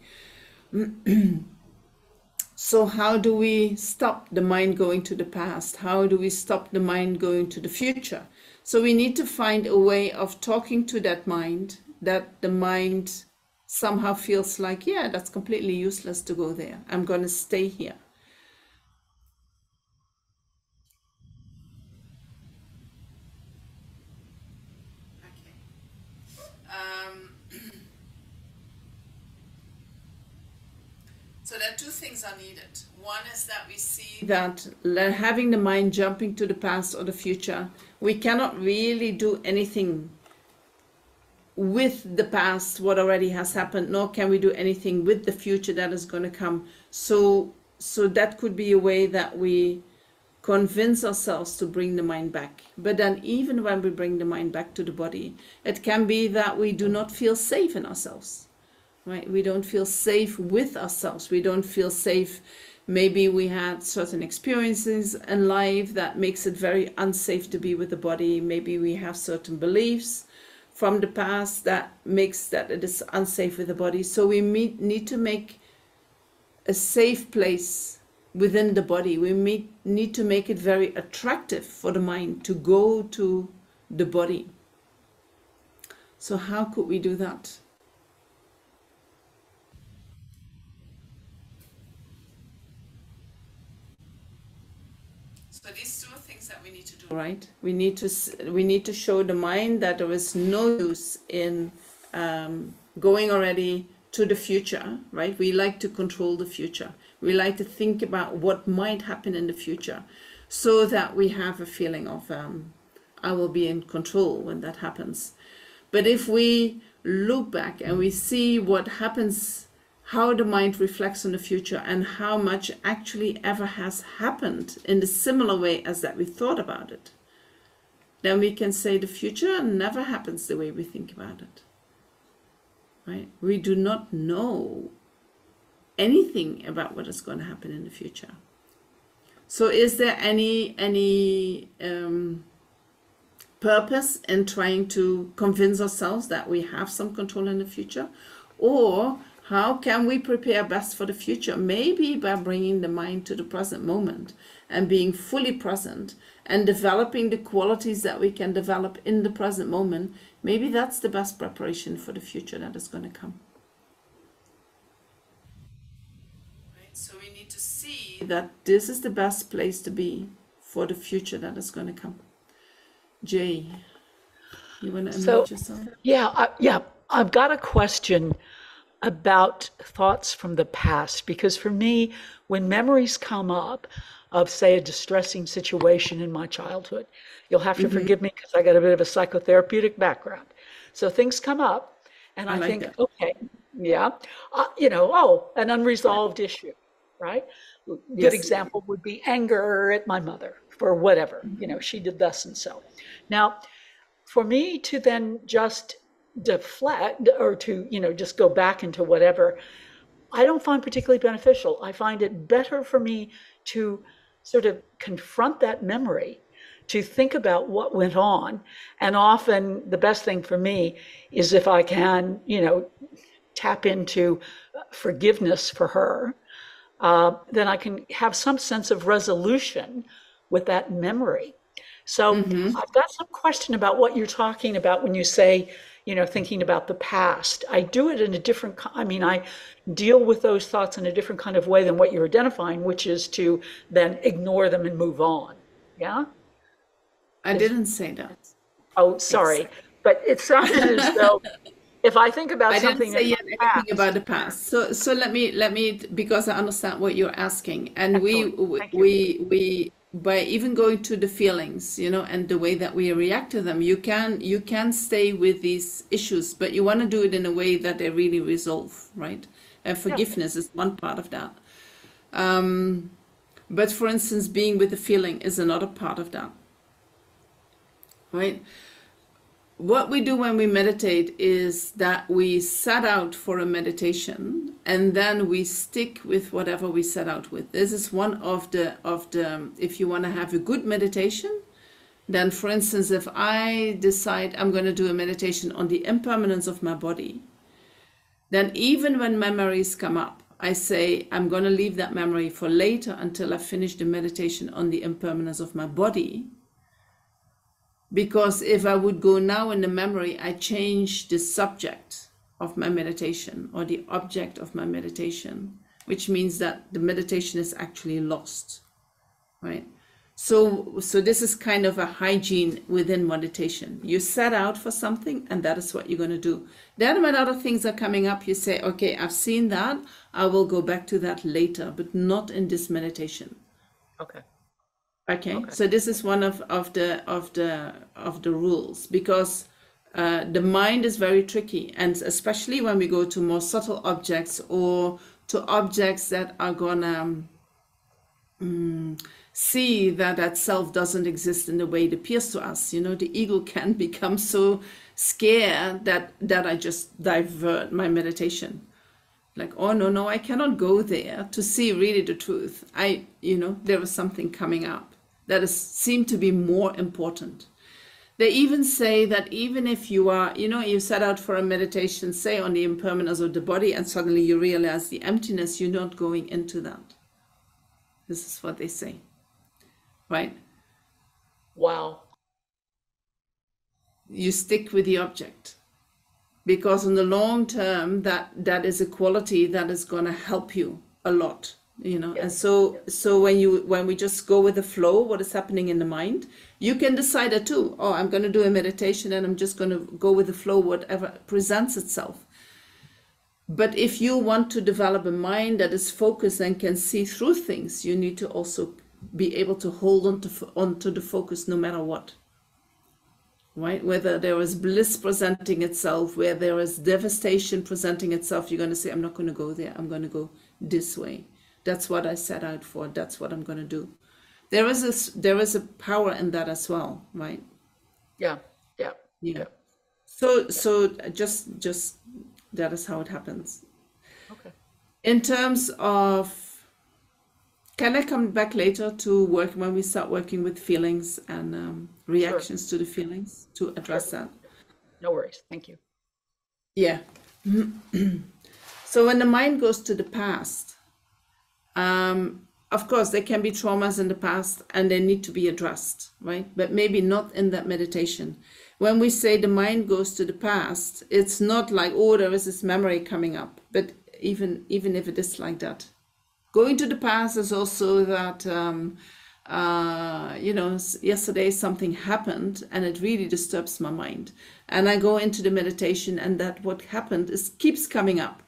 So how do we stop the mind going to the past? How do we stop the mind going to the future? So we need to find a way of talking to that mind, that the mind somehow feels like, yeah, that's completely useless to go there. I'm going to stay here. So there are two things are needed. One is that we see that having the mind jumping to the past or the future, we cannot really do anything with the past, what already has happened, nor can we do anything with the future that is going to come. So that could be a way that we convince ourselves to bring the mind back. But then even when we bring the mind back to the body, it can be that we do not feel safe in ourselves. Right? We don't feel safe with ourselves. We don't feel safe. Maybe we had certain experiences in life that makes it very unsafe to be with the body. Maybe we have certain beliefs from the past that makes that it is unsafe with the body. So we need to make a safe place within the body. We need to make it very attractive for the mind to go to the body. So how could we do that? So these two things that we need to do, right? We need to show the mind that there is no use in going already to the future, right? We like to control the future. We like to think about what might happen in the future, so that we have a feeling of I will be in control when that happens. But if we look back and we see what happens, how the mind reflects on the future and how much actually ever has happened in the similar way as that we thought about it, then we can say the future never happens the way we think about it. Right? We do not know anything about what is going to happen in the future. So is there any purpose in trying to convince ourselves that we have some control in the future? Or how can we prepare best for the future? Maybe by bringing the mind to the present moment and being fully present and developing the qualities that we can develop in the present moment. Maybe that's the best preparation for the future that is going to come. Right? So we need to see that this is the best place to be for the future that is going to come. Jay, you want to unmute yourself? Yeah, I've got a question about thoughts from the past, because for me, when memories come up of, say, a distressing situation in my childhood, you'll have to forgive me because I got a bit of a psychotherapeutic background. So things come up and I think, that. Okay, yeah, an unresolved issue, right? Good example would be anger at my mother for whatever, she did thus and so. Now, for me to then just deflect or to, just go back into whatever, I don't find particularly beneficial. I find it better for me to sort of confront that memory, to think about what went on. And often the best thing for me is if I can, tap into forgiveness for her, then I can have some sense of resolution with that memory. So I've got some question about what you're talking about when you say, thinking about the past. I do it in a different, I deal with those thoughts in a different kind of way than what you're identifying, which is to then ignore them and move on. Yeah? I didn't say that. Oh, sorry. But it sounded as though if I think about something. I didn't say anything about the past. So let me, because I understand what you're asking. And we by even going to the feelings, and the way that we react to them, you can stay with these issues, but you want to do it in a way that they really resolve, right? And forgiveness is one part of that. But for instance, being with the feeling is another part of that, right? What we do when we meditate is that we set out for a meditation and then we stick with whatever we set out with. This is one of the if you want to have a good meditation, then for instance, if I decide I'm going to do a meditation on the impermanence of my body, then even when memories come up, I say I'm going to leave that memory for later until I finish the meditation on the impermanence of my body. Because if I would go now in the memory, I change the subject of my meditation or the object of my meditation, which means that the meditation is actually lost, right? So this is kind of a hygiene within meditation. You set out for something, and that is what you're going to do. Then when other things are coming up, you say, okay, I've seen that. I will go back to that later, but not in this meditation. Okay. Okay. So this is one of the rules, because the mind is very tricky, and especially when we go to more subtle objects or to objects that are gonna see that self doesn't exist in the way it appears to us. You know, the ego can become so scared that I just divert my meditation. Like, oh no, I cannot go there to see really the truth. There is something coming up that seem to be more important. They even say that even if you are, you set out for a meditation, say on the impermanence of the body, and suddenly you realize the emptiness, you're not going into that. This is what they say, right? Wow. You stick with the object, because in the long term, that is a quality that is going to help you a lot, Yes. And so when we just go with the flow, what is happening in the mind, you can decide that too. Oh, I'm going to do a meditation and I'm just going to go with the flow, whatever presents itself. But if you want to develop a mind that is focused and can see through things, you need to also be able to hold onto the focus no matter what. Right? Whether there is bliss presenting itself, where there is devastation presenting itself, you're going to say, I'm not going to go there. I'm going to go this way. That's what I set out for. That's what I'm going to do. There is a power in that as well, right? Yeah. So just that is how it happens. Okay. In terms of, can I come back later to work when we start working with feelings and reactions to the feelings to address that? No worries. Thank you. Yeah. So when the mind goes to the past, of course, there can be traumas in the past and they need to be addressed, right? But maybe not in that meditation. When we say the mind goes to the past, it's not like, oh, there is this memory coming up. But even if it is like that, going to the past is also that, yesterday something happened and it really disturbs my mind. And I go into the meditation and that what happened keeps coming up.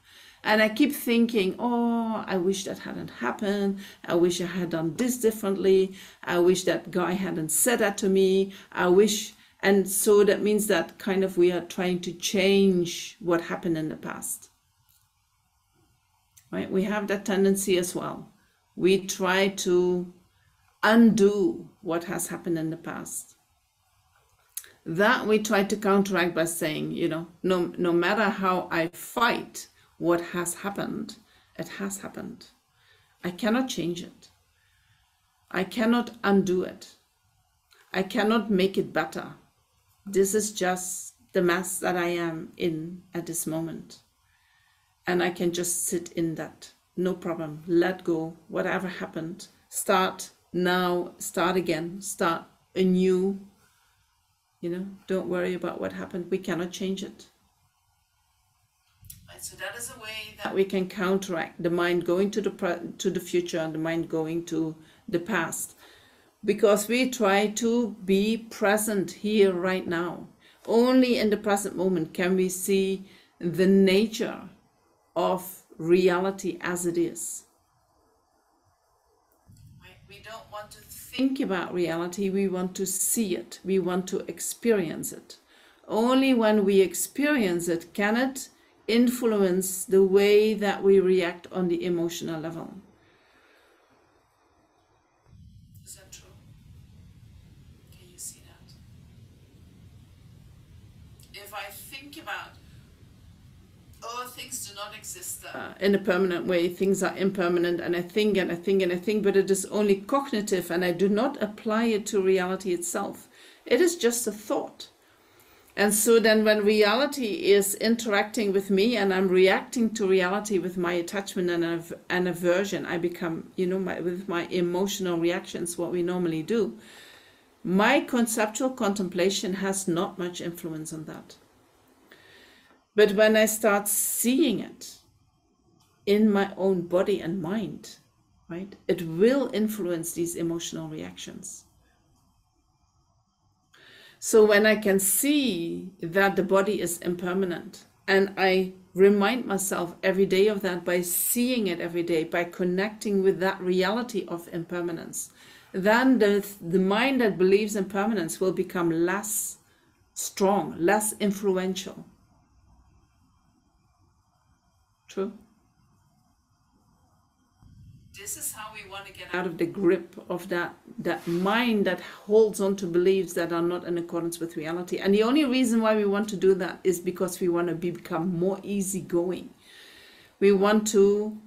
And I keep thinking, oh, I wish that hadn't happened. I wish I had done this differently. I wish that guy hadn't said that to me. And so that means that kind of we are trying to change what happened in the past. Right? We have that tendency as well. We try to undo what has happened in the past. That we try to counteract by saying, no matter how I fight what has happened, it has happened. I cannot change it. I cannot undo it. I cannot make it better. This is just the mess that I am in at this moment. And I can just sit in that. No problem. Let go. Whatever happened. Start now. Start again. Start anew. Don't worry about what happened. We cannot change it. So that is a way that we can counteract the mind going to the future and the mind going to the past. Because we try to be present here right now. Only in the present moment can we see the nature of reality as it is. We don't want to think about reality, we want to see it, we want to experience it. Only when we experience it can it influence the way that we react on the emotional level. Is that true? Can you see that? If I think about, things do not exist in a permanent way, things are impermanent, and I think and I think and I think, but it is only cognitive and I do not apply it to reality itself. It is just a thought. And so then when reality is interacting with me and I'm reacting to reality with my attachment and aversion, I become, with my emotional reactions, what we normally do. My conceptual contemplation has not much influence on that. But when I start seeing it in my own body and mind, right? It will influence these emotional reactions. So when I can see that the body is impermanent, and I remind myself every day of that by seeing it every day, by connecting with that reality of impermanence, then the mind that believes in permanence will become less strong, less influential. True? This is how we want to get out of the grip of that mind that holds on to beliefs that are not in accordance with reality. And the only reason why we want to do that is because we want to become more easygoing. We want to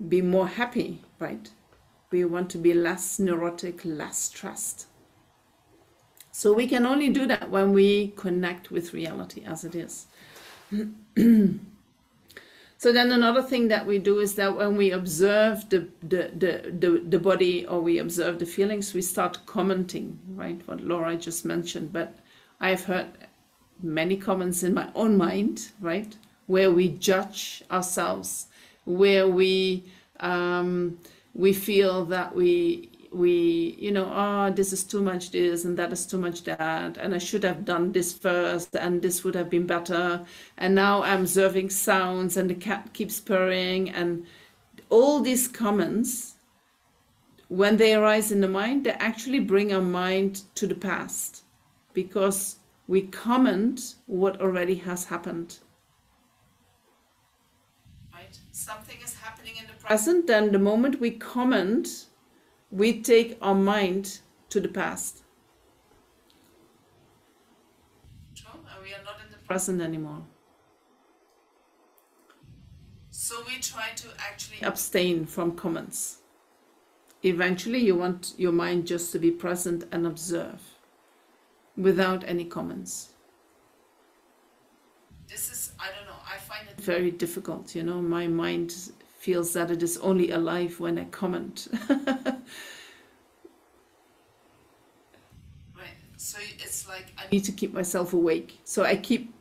be more happy, right? We want to be less neurotic, less stressed. So we can only do that when we connect with reality as it is. So then another thing that we do is that when we observe the body, or we observe the feelings, we start commenting, right? What Laura just mentioned. But I've heard many comments in my own mind, right? Where we judge ourselves, where we feel that we this is too much this and that is too much that, and I should have done this first and this would have been better, and now I'm observing sounds and the cat keeps purring, and all these comments, when they arise in the mind, they actually bring our mind to the past, because we comment what already has happened. Right? Something is happening in the present, then the moment we comment, we take our mind to the past. And we are not in the present anymore. So we try to actually abstain from comments. Eventually you want your mind just to be present and observe without any comments. This is, I don't know, I find it very difficult, my mind feels that it is only alive when I comment. Right. So it's like I need to keep myself awake. So I keep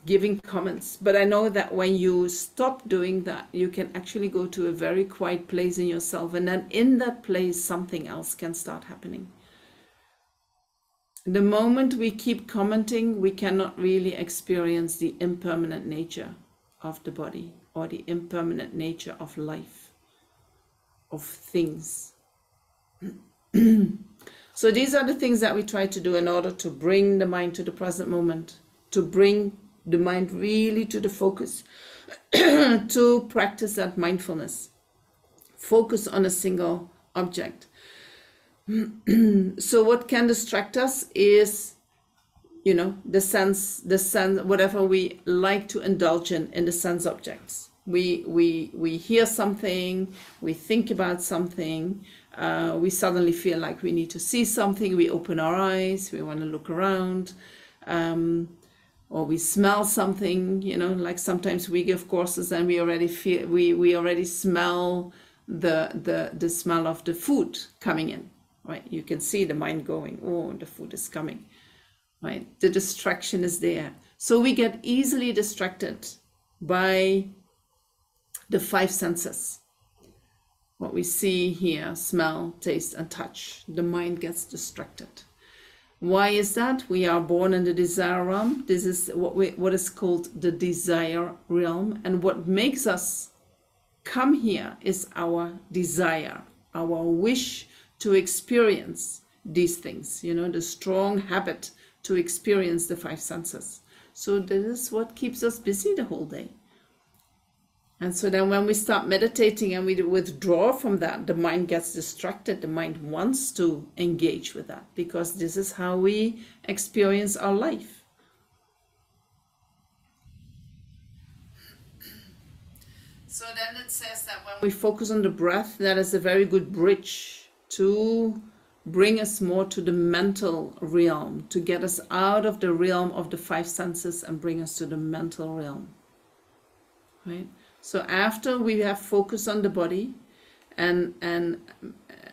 giving comments. But I know that when you stop doing that, you can actually go to a very quiet place in yourself. And then in that place, something else can start happening. The moment we keep commenting, we cannot really experience the impermanent nature of the body, or the impermanent nature of life, of things. So these are the things that we try to do in order to bring the mind to the present moment, to bring the mind really to the focus, to practice that mindfulness, focus on a single object. So what can distract us is, the sense, whatever we like to indulge in the sense objects. We hear something, we think about something, we suddenly feel like we need to see something, we open our eyes, we want to look around, or we smell something, like sometimes we give courses and we already feel, we already smell the smell of the food coming in, right? You can see the mind going, oh, the food is coming. Right, the distraction is there. So we get easily distracted by the five senses. What we see, hear, smell, taste, and touch. The mind gets distracted. Why is that? We are born in the desire realm. This is what is called the desire realm. And what makes us come here is our desire, our wish to experience these things, the strong habit to experience the five senses. So this is what keeps us busy the whole day. And so then when we start meditating and we withdraw from that, the mind gets distracted. The mind wants to engage with that, because this is how we experience our life. So then it says that when we focus on the breath, that is a very good bridge to bring us more to the mental realm, to get us out of the realm of the five senses and bring us to the mental realm, right? So after we have focused on the body, and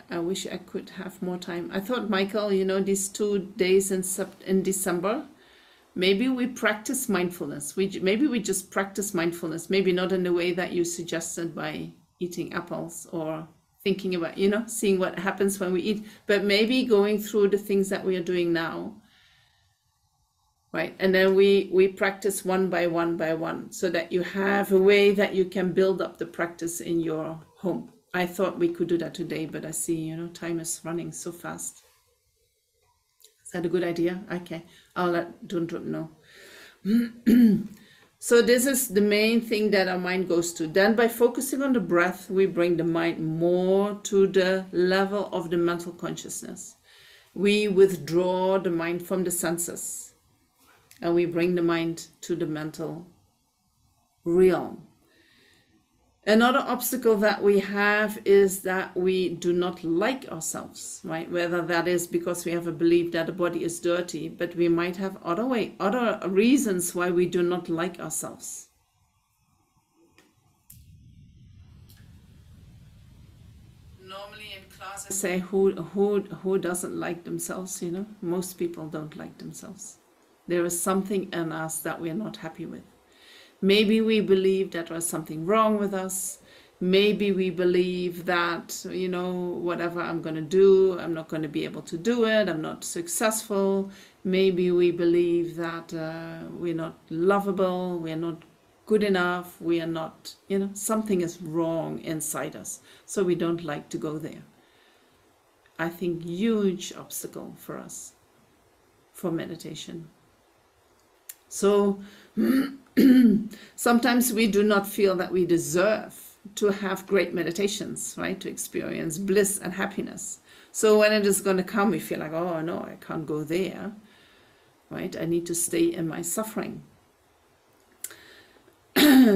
I wish I could have more time. I thought, Michael, these 2 days in December, maybe we practice mindfulness. Maybe we just practice mindfulness, maybe not in the way that you suggested by eating apples or thinking about, seeing what happens when we eat, but maybe going through the things that we are doing now, right? And then we practice one by one, so that you have a way that you can build up the practice in your home. I thought we could do that today, but I see, time is running so fast. Is that a good idea? Okay, I'll let Lhundup know. So this is the main thing that our mind goes to. Then by focusing on the breath, we bring the mind more to the level of the mental consciousness. We withdraw the mind from the senses and we bring the mind to the mental realm. Another obstacle that we have is that we do not like ourselves, right? Whether that is because we have a belief that the body is dirty, but we might have other reasons why we do not like ourselves. Normally in class I say who doesn't like themselves, Most people don't like themselves. There is something in us that we are not happy with. Maybe we believe that there's something wrong with us. Maybe we believe that, whatever I'm going to do, I'm not going to be able to do it. I'm not successful. Maybe we believe that we're not lovable. We're not good enough. We are not, something is wrong inside us. So we don't like to go there. I think huge obstacle for us for meditation. So sometimes we do not feel that we deserve to have great meditations, right? To experience bliss and happiness. So when it is going to come, we feel like, oh no, I can't go there, right? I need to stay in my suffering.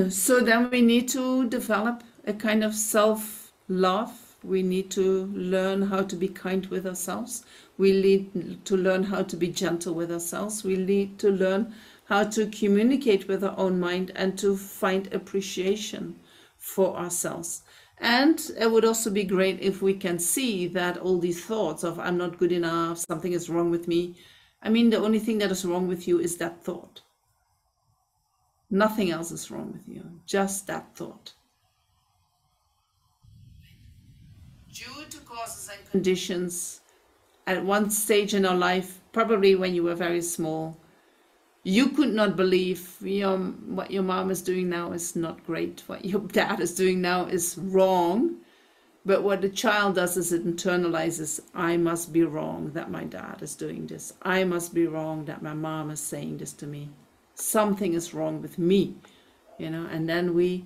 So then we need to develop a kind of self-love. We need to learn how to be kind with ourselves. We need to learn how to be gentle with ourselves. We need to learn how to communicate with our own mind and to find appreciation for ourselves. And it would also be great if we can see that all these thoughts of I'm not good enough, something is wrong with me. I mean, the only thing that is wrong with you is that thought. Nothing else is wrong with you, just that thought. Due to causes and conditions, at one stage in our life, probably when you were very small, you could not believe what your mom is doing now is not great. What your dad is doing now is wrong. But what the child does is it internalizes, I must be wrong that my dad is doing this. I must be wrong that my mom is saying this to me. Something is wrong with me, and then we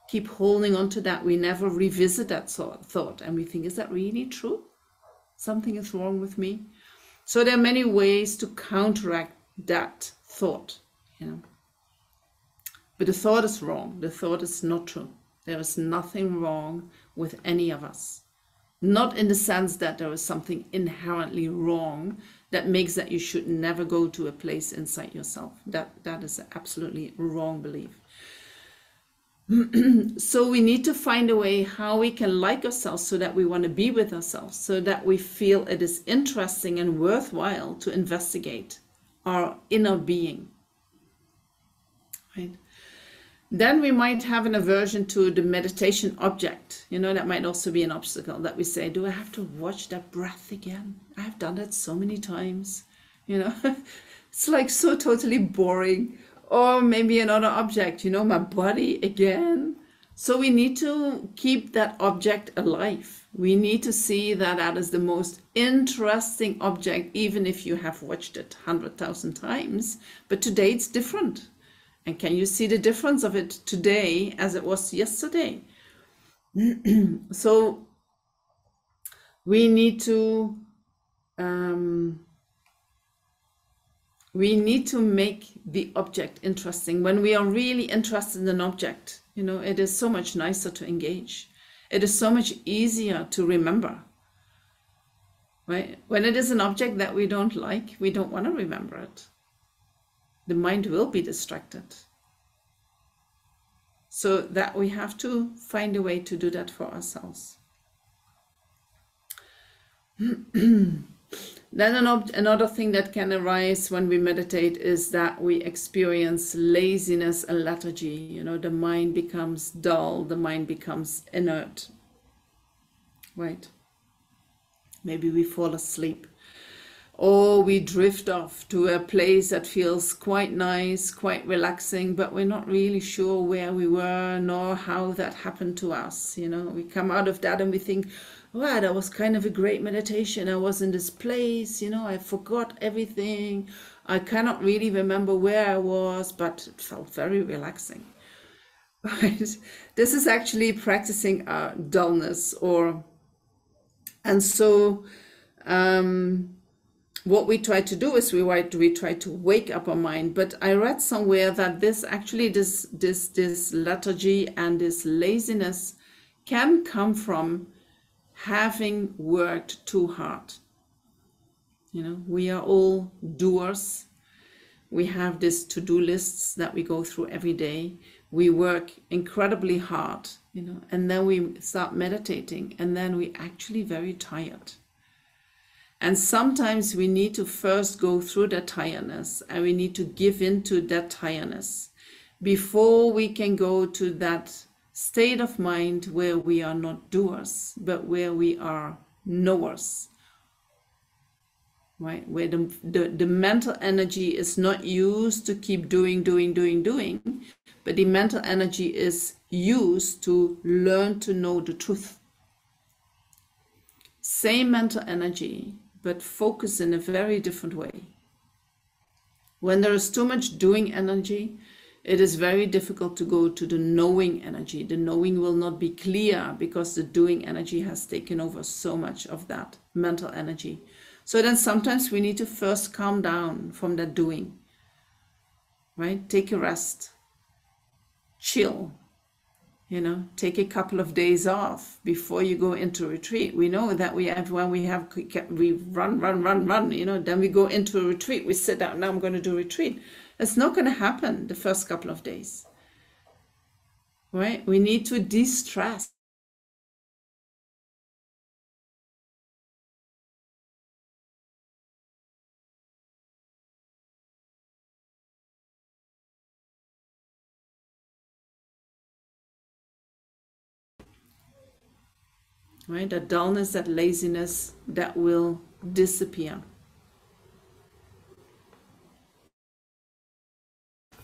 keep holding on to that. We never revisit that thought. And we think, is that really true? Something is wrong with me. So there are many ways to counteract that thought, but the thought is wrong. The thought is not true. There is nothing wrong with any of us. Not in the sense that there is something inherently wrong that makes that you should never go to a place inside yourself. That is an absolutely wrong belief. So we need to find a way how we can like ourselves so that we want to be with ourselves, so that we feel it is interesting and worthwhile to investigate our inner being, right? Then we might have an aversion to the meditation object. That might also be an obstacle, that we say, do I have to watch that breath again? I've done that so many times, It's like so totally boring. Or maybe another object, my body again. So we need to keep that object alive. We need to see that that is the most interesting object, even if you have watched it 100,000 times. But today it's different. And can you see the difference of it today as it was yesterday? So we need to make the object interesting. When we are really interested in an object, it is so much nicer to engage. It is so much easier to remember, right? When it is an object that we don't like, we don't want to remember it. The mind will be distracted. So that we have to find a way to do that for ourselves. Then another thing that can arise when we meditate is that we experience laziness and lethargy. You know, the mind becomes dull, the mind becomes inert, right? Maybe we fall asleep, or we drift off to a place that feels quite nice, quite relaxing, but we're not really sure where we were nor how that happened to us. You know, we come out of that and we think, wow, that was kind of a great meditation. I was in this place, you know, I forgot everything. I cannot really remember where I was, but it felt very relaxing. Right? This is actually practicing dullness, and so what we try to do is we try to wake up our mind. But I read somewhere that this lethargy and this laziness can come from having worked too hard. You know, we are all doers. We have these to-do lists that we go through every day. We work incredibly hard, you know, and then we start meditating, and then we're actually very tired. And sometimes we need to first go through that tiredness, and we need to give in to that tiredness before we can go to that state of mind where we are not doers, but where we are knowers, right? Where the mental energy is not used to keep doing, but the mental energy is used to learn to know the truth. Same mental energy, but focus in a very different way. When there is too much doing energy, it is very difficult to go to the knowing energy. The knowing will not be clear because the doing energy has taken over so much of that mental energy. So then sometimes we need to first calm down from that doing, right? Take a rest, chill, you know, take a couple of days off before you go into retreat. We know that we run, you know, then we go into a retreat, we sit down, now I'm going to do retreat. It's not going to happen the first couple of days, right? We need to de-stress. Right? That dullness, that laziness, that will disappear.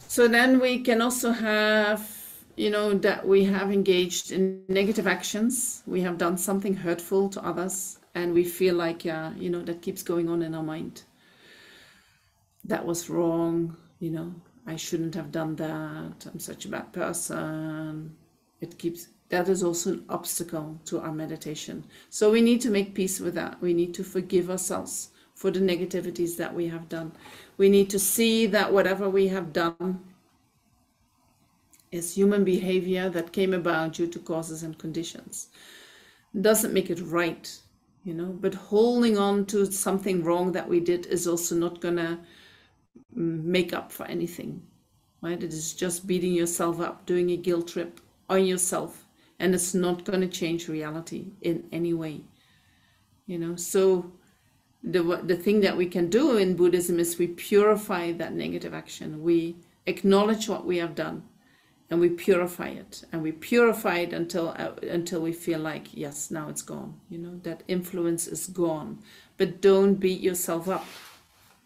So then we can also have, you know, that we have engaged in negative actions. We have done something hurtful to others, and we feel like, you know, that keeps going on in our mind. That was wrong, you know, I shouldn't have done that. I'm such a bad person. That is also an obstacle to our meditation. So we need to make peace with that. We need to forgive ourselves for the negativities that we have done. We need to see that whatever we have done is human behavior that came about due to causes and conditions. Doesn't make it right, you know, but holding on to something wrong that we did is also not gonna make up for anything, right? It is just beating yourself up, doing a guilt trip on yourself, and it's not going to change reality in any way, you know. So the thing that we can do in Buddhism is we purify that negative action. We acknowledge what we have done, and we purify it, and we purify it until we feel like, yes, now it's gone, you know, that influence is gone. But don't beat yourself up.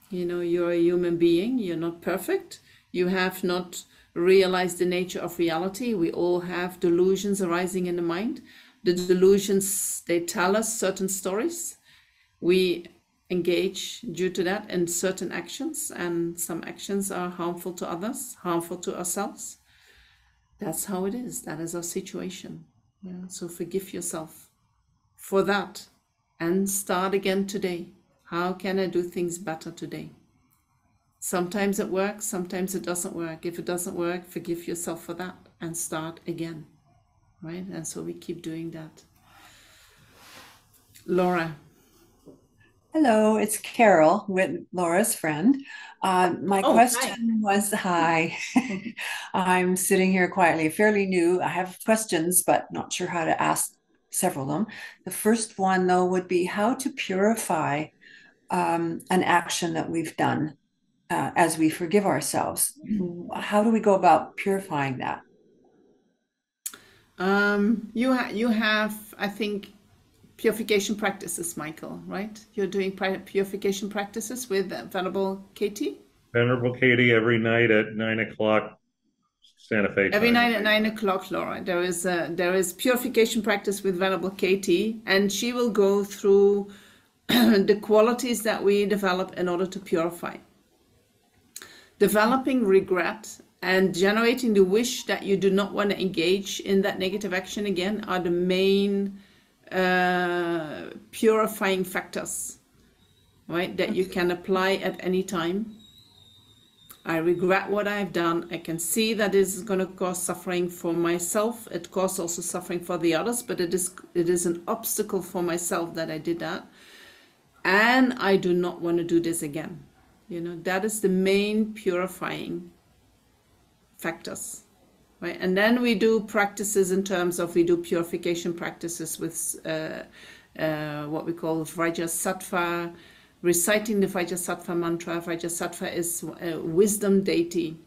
You know, you're a human being, you're not perfect, you have not realized the nature of reality. We all have delusions arising in the mind. The delusions, they tell us certain stories. We engage due to that in certain actions, and some actions are harmful to others, harmful to ourselves. That's how it is. That is our situation. Yeah. So forgive yourself for that and start again today. How can I do things better today? Sometimes it works, sometimes it doesn't work. If it doesn't work, forgive yourself for that and start again, right? And so we keep doing that. Laura. Hello, it's Carol, Laura's friend. My question was, hi. I'm sitting here quietly, fairly new. I have questions, but not sure how to ask several of them. The first one, though, would be how to purify an action that we've done as we forgive ourselves. How do we go about purifying that? You have, I think, purification practices, Michael, right? You're doing purification practices with Venerable Katie? Venerable Katie every night at 9 o'clock Santa Fe time. Every night at 9 o'clock, Laura, there is purification practice with Venerable Katie, and she will go through the qualities that we develop in order to purify. Developing regret and generating the wish that you do not want to engage in that negative action again are the main purifying factors, right, that you can apply at any time. I regret what I've done. I can see that this is going to cause suffering for myself. It causes also suffering for the others, but it is an obstacle for myself that I did that. And I do not want to do this again. You know, that is the main purifying factors, right? And then we do practices in terms of, we do purification practices with what we call Vajrasattva, reciting the Vajrasattva mantra. Vajrasattva is a wisdom deity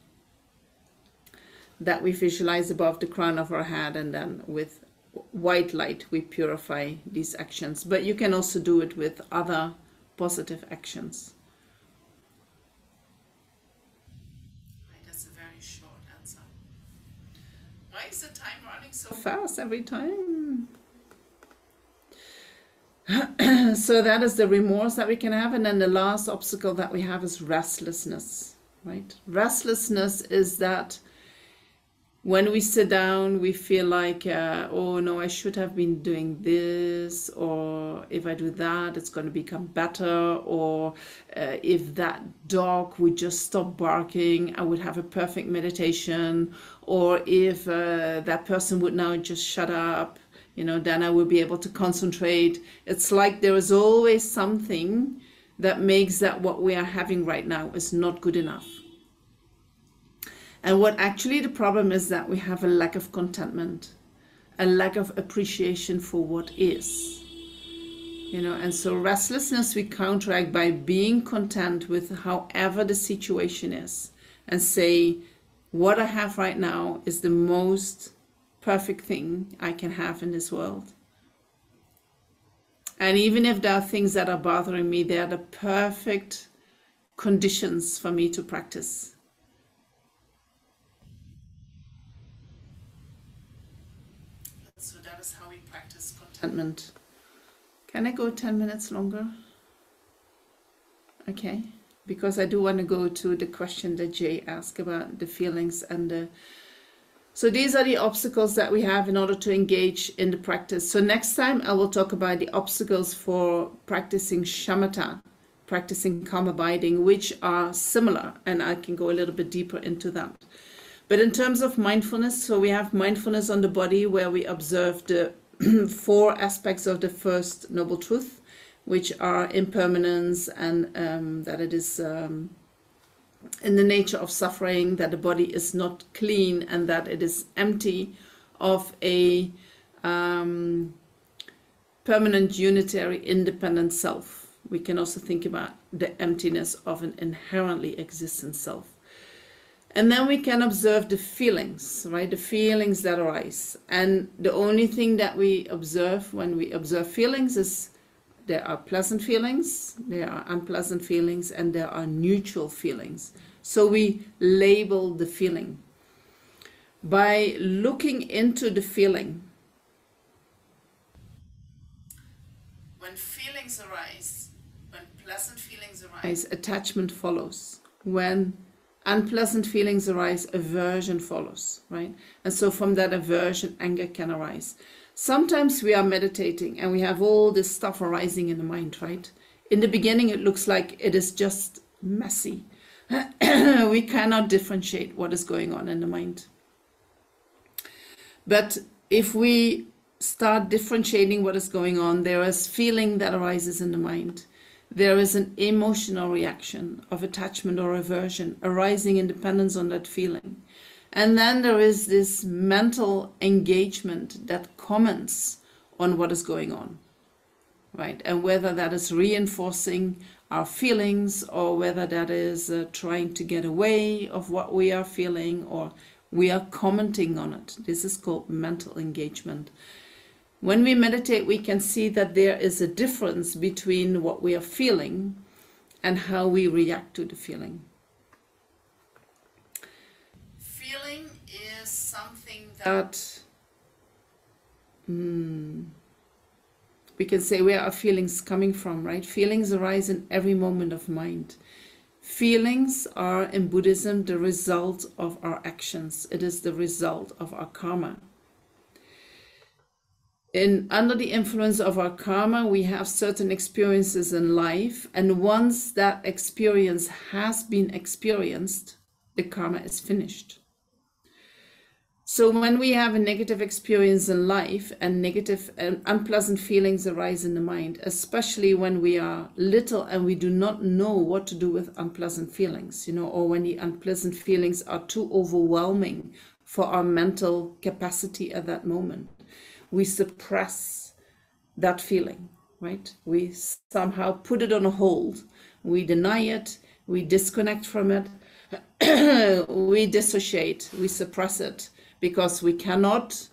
that we visualize above the crown of our head, and then with white light we purify these actions. But you can also do it with other positive actions. That's a very short answer. Why is the time running so fast every time? So that is the remorse that we can have. And then the last obstacle that we have is restlessness, right? Restlessness is that when we sit down, we feel like, oh no, I should have been doing this, or if I do that, it's going to become better, or if that dog would just stop barking, I would have a perfect meditation, or if that person would now just shut up, you know, then I will be able to concentrate. It's like there is always something that makes that what we are having right now is not good enough. And what actually the problem is that we have a lack of contentment, a lack of appreciation for what is. You know, and so restlessness we counteract by being content with however the situation is, and say, what I have right now is the most perfect thing I can have in this world. And even if there are things that are bothering me, they are the perfect conditions for me to practice. So that is how we practice contentment. Can I go 10 minutes longer? Okay, because I do want to go to the question that Jay asked about the feelings and the... So these are the obstacles that we have in order to engage in the practice. So next time I will talk about the obstacles for practicing Shamatha, practicing calm abiding, which are similar, and I can go a little bit deeper into that. But in terms of mindfulness, so we have mindfulness on the body, where we observe the 4 aspects of the first noble truth, which are impermanence, and that it is in the nature of suffering, that the body is not clean, and that it is empty of a permanent, unitary, independent self. We can also think about the emptiness of an inherently existent self. And then we can observe the feelings, right? The feelings that arise. And the only thing that we observe when we observe feelings is there are pleasant feelings, there are unpleasant feelings, and there are neutral feelings. So we label the feeling. By looking into the feeling, when feelings arise, when pleasant feelings arise, attachment follows. When unpleasant feelings arise, aversion follows, right? And so from that aversion, anger can arise. Sometimes we are meditating and we have all this stuff arising in the mind, right? In the beginning, it looks like it is just messy. We cannot differentiate what is going on in the mind. But if we start differentiating what is going on, there is feeling that arises in the mind. There is an emotional reaction of attachment or aversion arising in dependence on that feeling. And then there is this mental engagement that comments on what is going on, right? And whether that is reinforcing our feelings, or whether that is trying to get away of what we are feeling, or we are commenting on it. This is called mental engagement. When we meditate, we can see that there is a difference between what we are feeling and how we react to the feeling. Feeling is something that we can say where are feelings coming from, right? Feelings arise in every moment of mind. Feelings are, in Buddhism, the result of our actions. It is the result of our karma. Under the influence of our karma, we have certain experiences in life, and once that experience has been experienced, the karma is finished. So when we have a negative experience in life and negative and unpleasant feelings arise in the mind, especially when we are little and we do not know what to do with unpleasant feelings, or when the unpleasant feelings are too overwhelming for our mental capacity at that moment, we suppress that feeling, right? We somehow put it on a hold. We deny it, we disconnect from it, we dissociate, we suppress it, because we cannot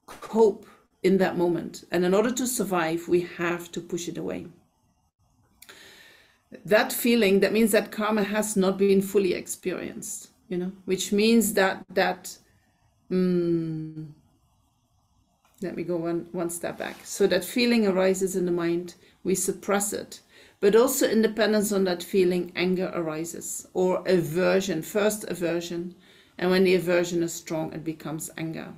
cope in that moment. And in order to survive, we have to push it away. That feeling, that means that karma has not been fully experienced, which means that let me go one step back. So that feeling arises in the mind, we suppress it. But also in dependence on that feeling, anger arises, or aversion, first aversion. And when the aversion is strong, it becomes anger.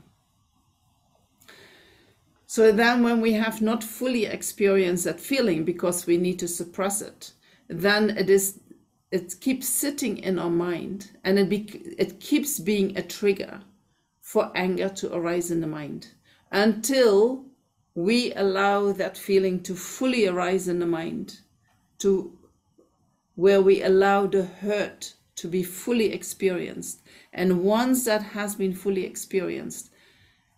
So then when we have not fully experienced that feeling because we need to suppress it, then it keeps sitting in our mind, and it keeps being a trigger for anger to arise in the mind until we allow that feeling to fully arise in the mind, to where we allow the hurt to be fully experienced. And once that has been fully experienced,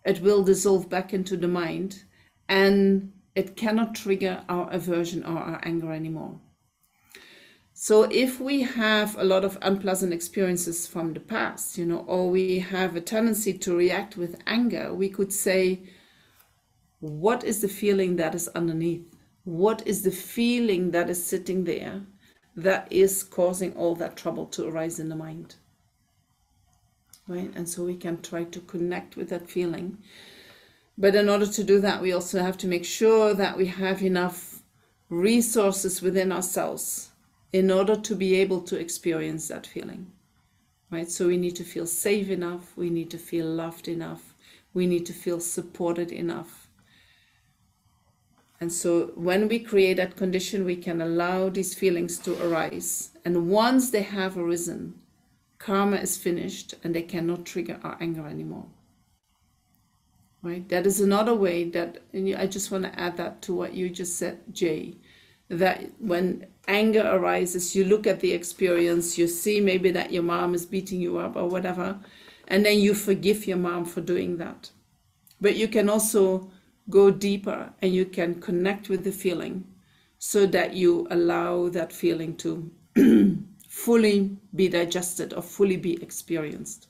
it will dissolve back into the mind, and it cannot trigger our aversion or our anger anymore. So if we have a lot of unpleasant experiences from the past, or we have a tendency to react with anger, we could say, what is the feeling that is underneath? What is the feeling that is sitting there that is causing all that trouble to arise in the mind? Right? And so we can try to connect with that feeling. But in order to do that, we also have to make sure that we have enough resources within ourselves in order to be able to experience that feeling. Right? So we need to feel safe enough, we need to feel loved enough, we need to feel supported enough. And so when we create that condition, we can allow these feelings to arise. And once they have arisen, karma is finished and they cannot trigger our anger anymore. Right? That is another way that, and I just want to add that to what you just said, Jay, that when anger arises, you look at the experience, you see maybe that your mom is beating you up or whatever, and then you forgive your mom for doing that. But you can also go deeper and you can connect with the feeling so that you allow that feeling to fully be digested or fully be experienced.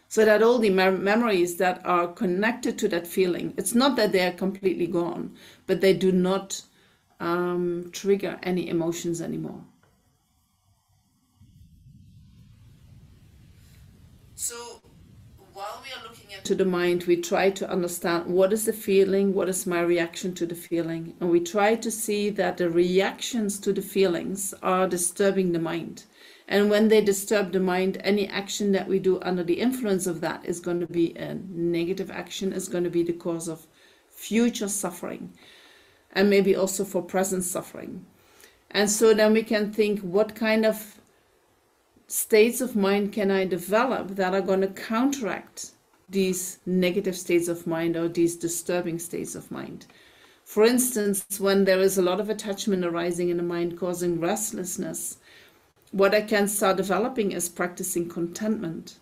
So that all the memories that are connected to that feeling, it's not that they are completely gone, but they do not trigger any emotions anymore. So while we are looking into the mind, we try to understand what is the feeling, what is my reaction to the feeling, and we try to see that the reactions to the feelings are disturbing the mind. And when they disturb the mind, any action that we do under the influence of that is going to be a negative action, is going to be the cause of future suffering, and maybe also for present suffering. And so then we can think, what kind of states of mind can I develop that are going to counteract these negative states of mind or these disturbing states of mind? For instance, when there is a lot of attachment arising in the mind causing restlessness, what I can start developing is practicing contentment.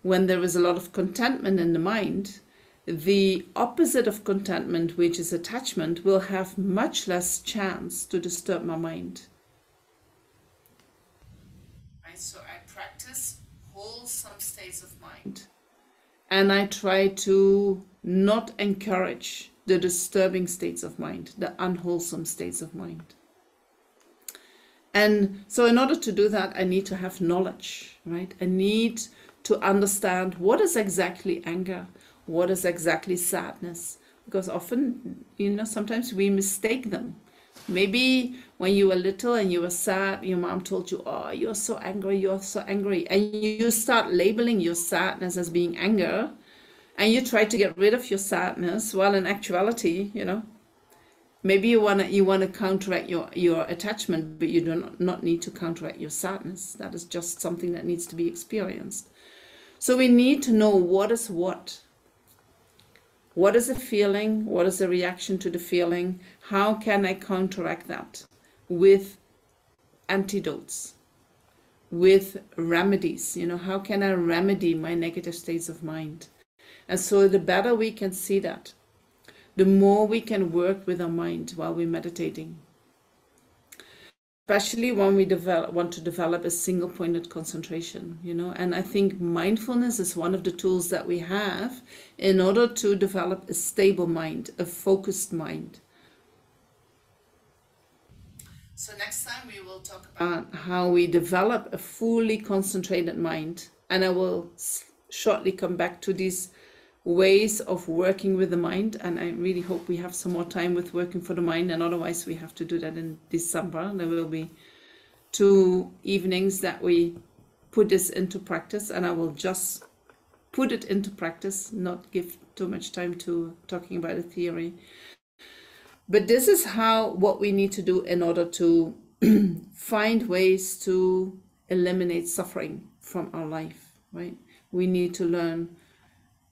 When there is a lot of contentment in the mind, the opposite of contentment, which is attachment, will have much less chance to disturb my mind. Right? So I practice wholesome states of mind. And I try to not encourage the disturbing states of mind, the unwholesome states of mind. And so in order to do that, I need to have knowledge, right? I need to understand what is exactly anger, what is exactly sadness, because often, sometimes we mistake them. Maybe when you were little and you were sad, your mom told you, oh, you're so angry, and you start labeling your sadness as being anger, and you try to get rid of your sadness, while in actuality, maybe you wanna counteract your attachment, but you do not need to counteract your sadness. That is just something that needs to be experienced. So we need to know what is what. What is a feeling? What is the reaction to the feeling? How can I counteract that with antidotes, with remedies? How can I remedy my negative states of mind? And so the better we can see that, the more we can work with our mind while we're meditating. Especially when we want to develop a single-pointed concentration, and I think mindfulness is one of the tools that we have in order to develop a stable mind, a focused mind. So next time we will talk about how we develop a fully concentrated mind, and I will shortly come back to these ways of working with the mind, and I really hope we have some more time with working for the mind, and otherwise we have to do that in December. There will be 2 evenings that we put this into practice, and I will just put it into practice, not give too much time to talking about the theory. But this is what we need to do in order to find ways to eliminate suffering from our life, right? We need to learn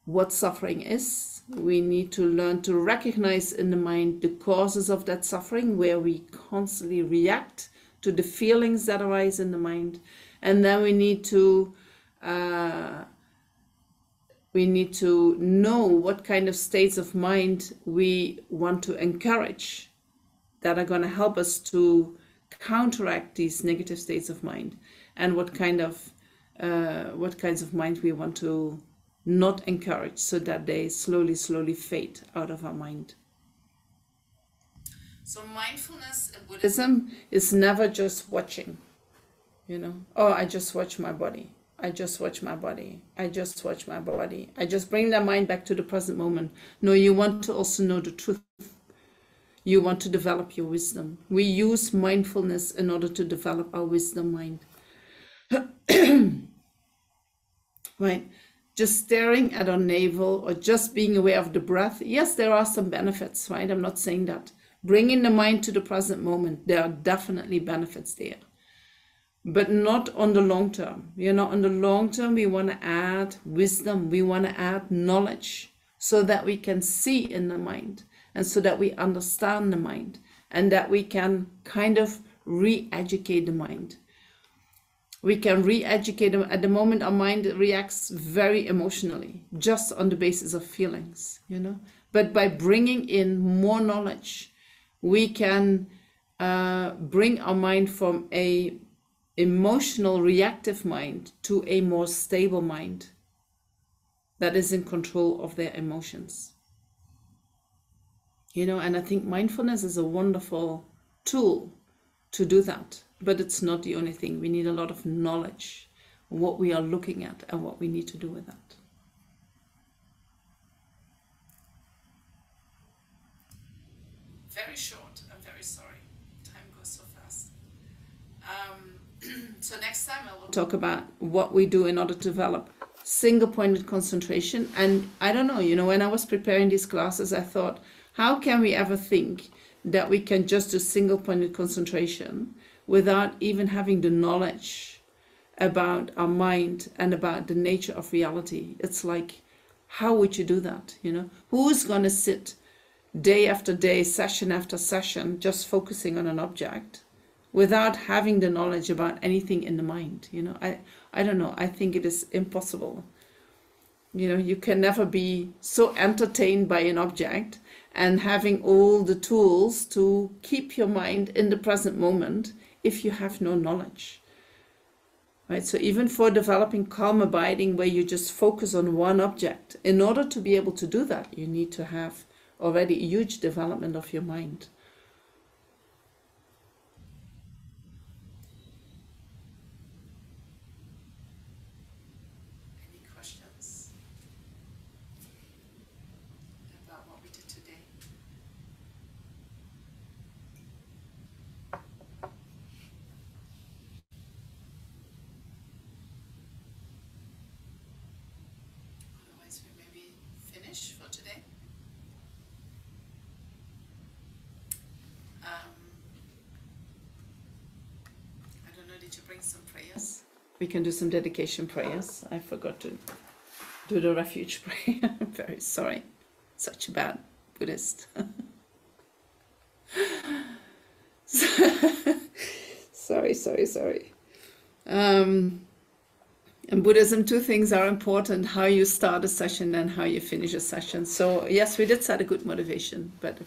what suffering is. We need to learn to recognize in the mind the causes of that suffering, where we constantly react to the feelings that arise in the mind. And then we need to know what kind of states of mind we want to encourage that are going to help us to counteract these negative states of mind, and what kinds of mind we want to not encourage, so that they slowly fade out of our mind. So mindfulness in Buddhism is never just watching, oh, I just watch my body. I just watch my body. I just watch my body. I just bring the mind back to the present moment. No, you want to also know the truth. You want to develop your wisdom. We use mindfulness in order to develop our wisdom mind. Right? Just staring at our navel or just being aware of the breath. Yes, there are some benefits, right? I'm not saying that. Bringing the mind to the present moment, there are definitely benefits there. But not on the long term. On the long term, we want to add wisdom. We want to add knowledge so that we can see in the mind, and so that we understand the mind, and that we can kind of re-educate the mind. We can re-educate them. At the moment, our mind reacts very emotionally, just on the basis of feelings, But by bringing in more knowledge, we can bring our mind from a emotional, reactive mind to a more stable mind that is in control of their emotions. And I think mindfulness is a wonderful tool to do that. But it's not the only thing. We need a lot of knowledge, what we are looking at and what we need to do with that. Very short. I'm very sorry. Time goes so fast. So next time I will talk about what we do in order to develop single-pointed concentration. And I don't know, when I was preparing these classes, I thought, how can we ever think that we can just do single-pointed concentration without even having the knowledge about our mind and about the nature of reality? It's like, how would you do that? Who's going to sit day after day, session after session, just focusing on an object without having the knowledge about anything in the mind? I don't know. I think it is impossible. You know, you can never be so entertained by an object and having all the tools to keep your mind in the present moment if you have no knowledge. Right? So even for developing calm abiding, where you just focus on one object, in order to be able to do that, you need to have already a huge development of your mind. Any questions about what we did today? Otherwise, we maybe finish for today. I don't know, did you bring some prayers? We can do some dedication prayers. I forgot to do the refuge prayer. I'm very sorry. Such a bad Buddhist. Sorry. In Buddhism, two things are important: how you start a session and how you finish a session. So yes, we did set a good motivation, but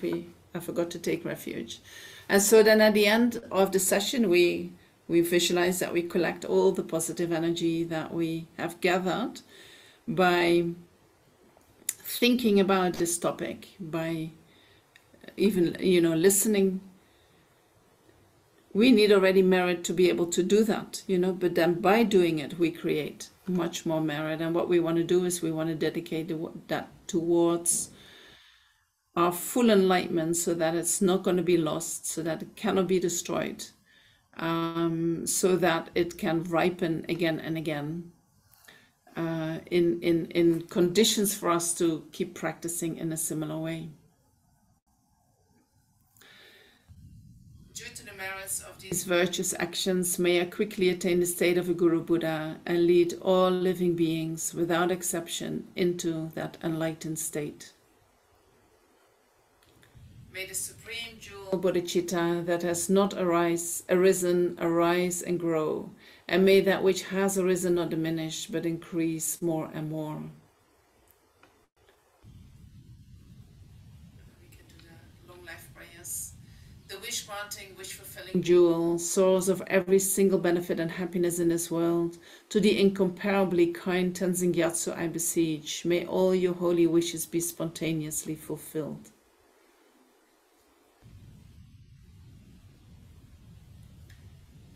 I forgot to take refuge. And so then at the end of the session, we visualize that we collect all the positive energy that we have gathered by thinking about this topic, by even, listening. We need already merit to be able to do that, but then by doing it, we create much more merit. And what we want to do is we want to dedicate that towards our full enlightenment, so that it's not going to be lost, so that it cannot be destroyed, so that it can ripen again and again in conditions for us to keep practicing in a similar way. Due to the merits of these virtuous actions, may I quickly attain the state of a Guru Buddha and lead all living beings without exception into that enlightened state. May the supreme jewel bodhicitta that has not arisen arise and grow, and may that which has arisen not diminish but increase more and more. We can do the long life prayers. The wish-granting, wish-fulfilling jewel, source of every single benefit and happiness in this world, to the incomparably kind Tenzin Gyatso I beseech, may all your holy wishes be spontaneously fulfilled.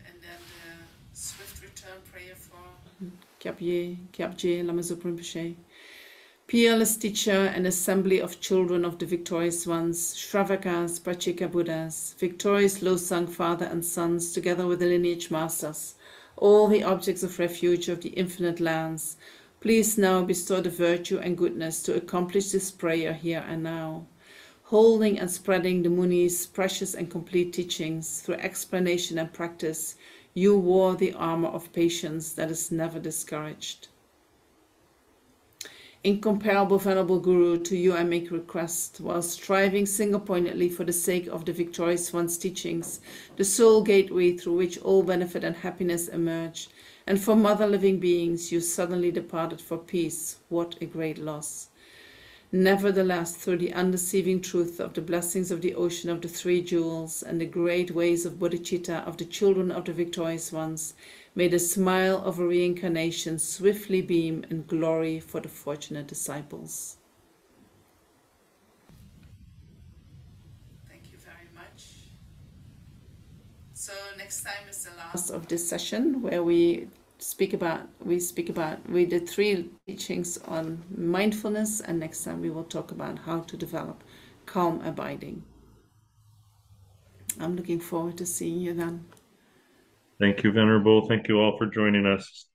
And then the swift return prayer for Kyabje Lama Zopa Rinpoche. Peerless teacher and assembly of children of the victorious ones, Shravakas, Prachika Buddhas, victorious Losang father and sons, together with the lineage masters, all the objects of refuge of the infinite lands, please now bestow the virtue and goodness to accomplish this prayer here and now, holding and spreading the Muni's precious and complete teachings through explanation and practice. You wore the armor of patience that is never discouraged. Incomparable Venerable Guru, to you I make request, while striving single-pointedly for the sake of the victorious one's teachings, the sole gateway through which all benefit and happiness emerge, and for mother living beings you suddenly departed for peace. What a great loss! Nevertheless, through the undeceiving truth of the blessings of the ocean of the three jewels and the great ways of bodhicitta of the children of the victorious ones, may the smile of a reincarnation swiftly beam in glory for the fortunate disciples. Thank you very much. So next time is the last of this session, where we did 3 teachings on mindfulness, and next time we will talk about how to develop calm abiding. I'm looking forward to seeing you then. Thank you, Venerable. Thank you all for joining us.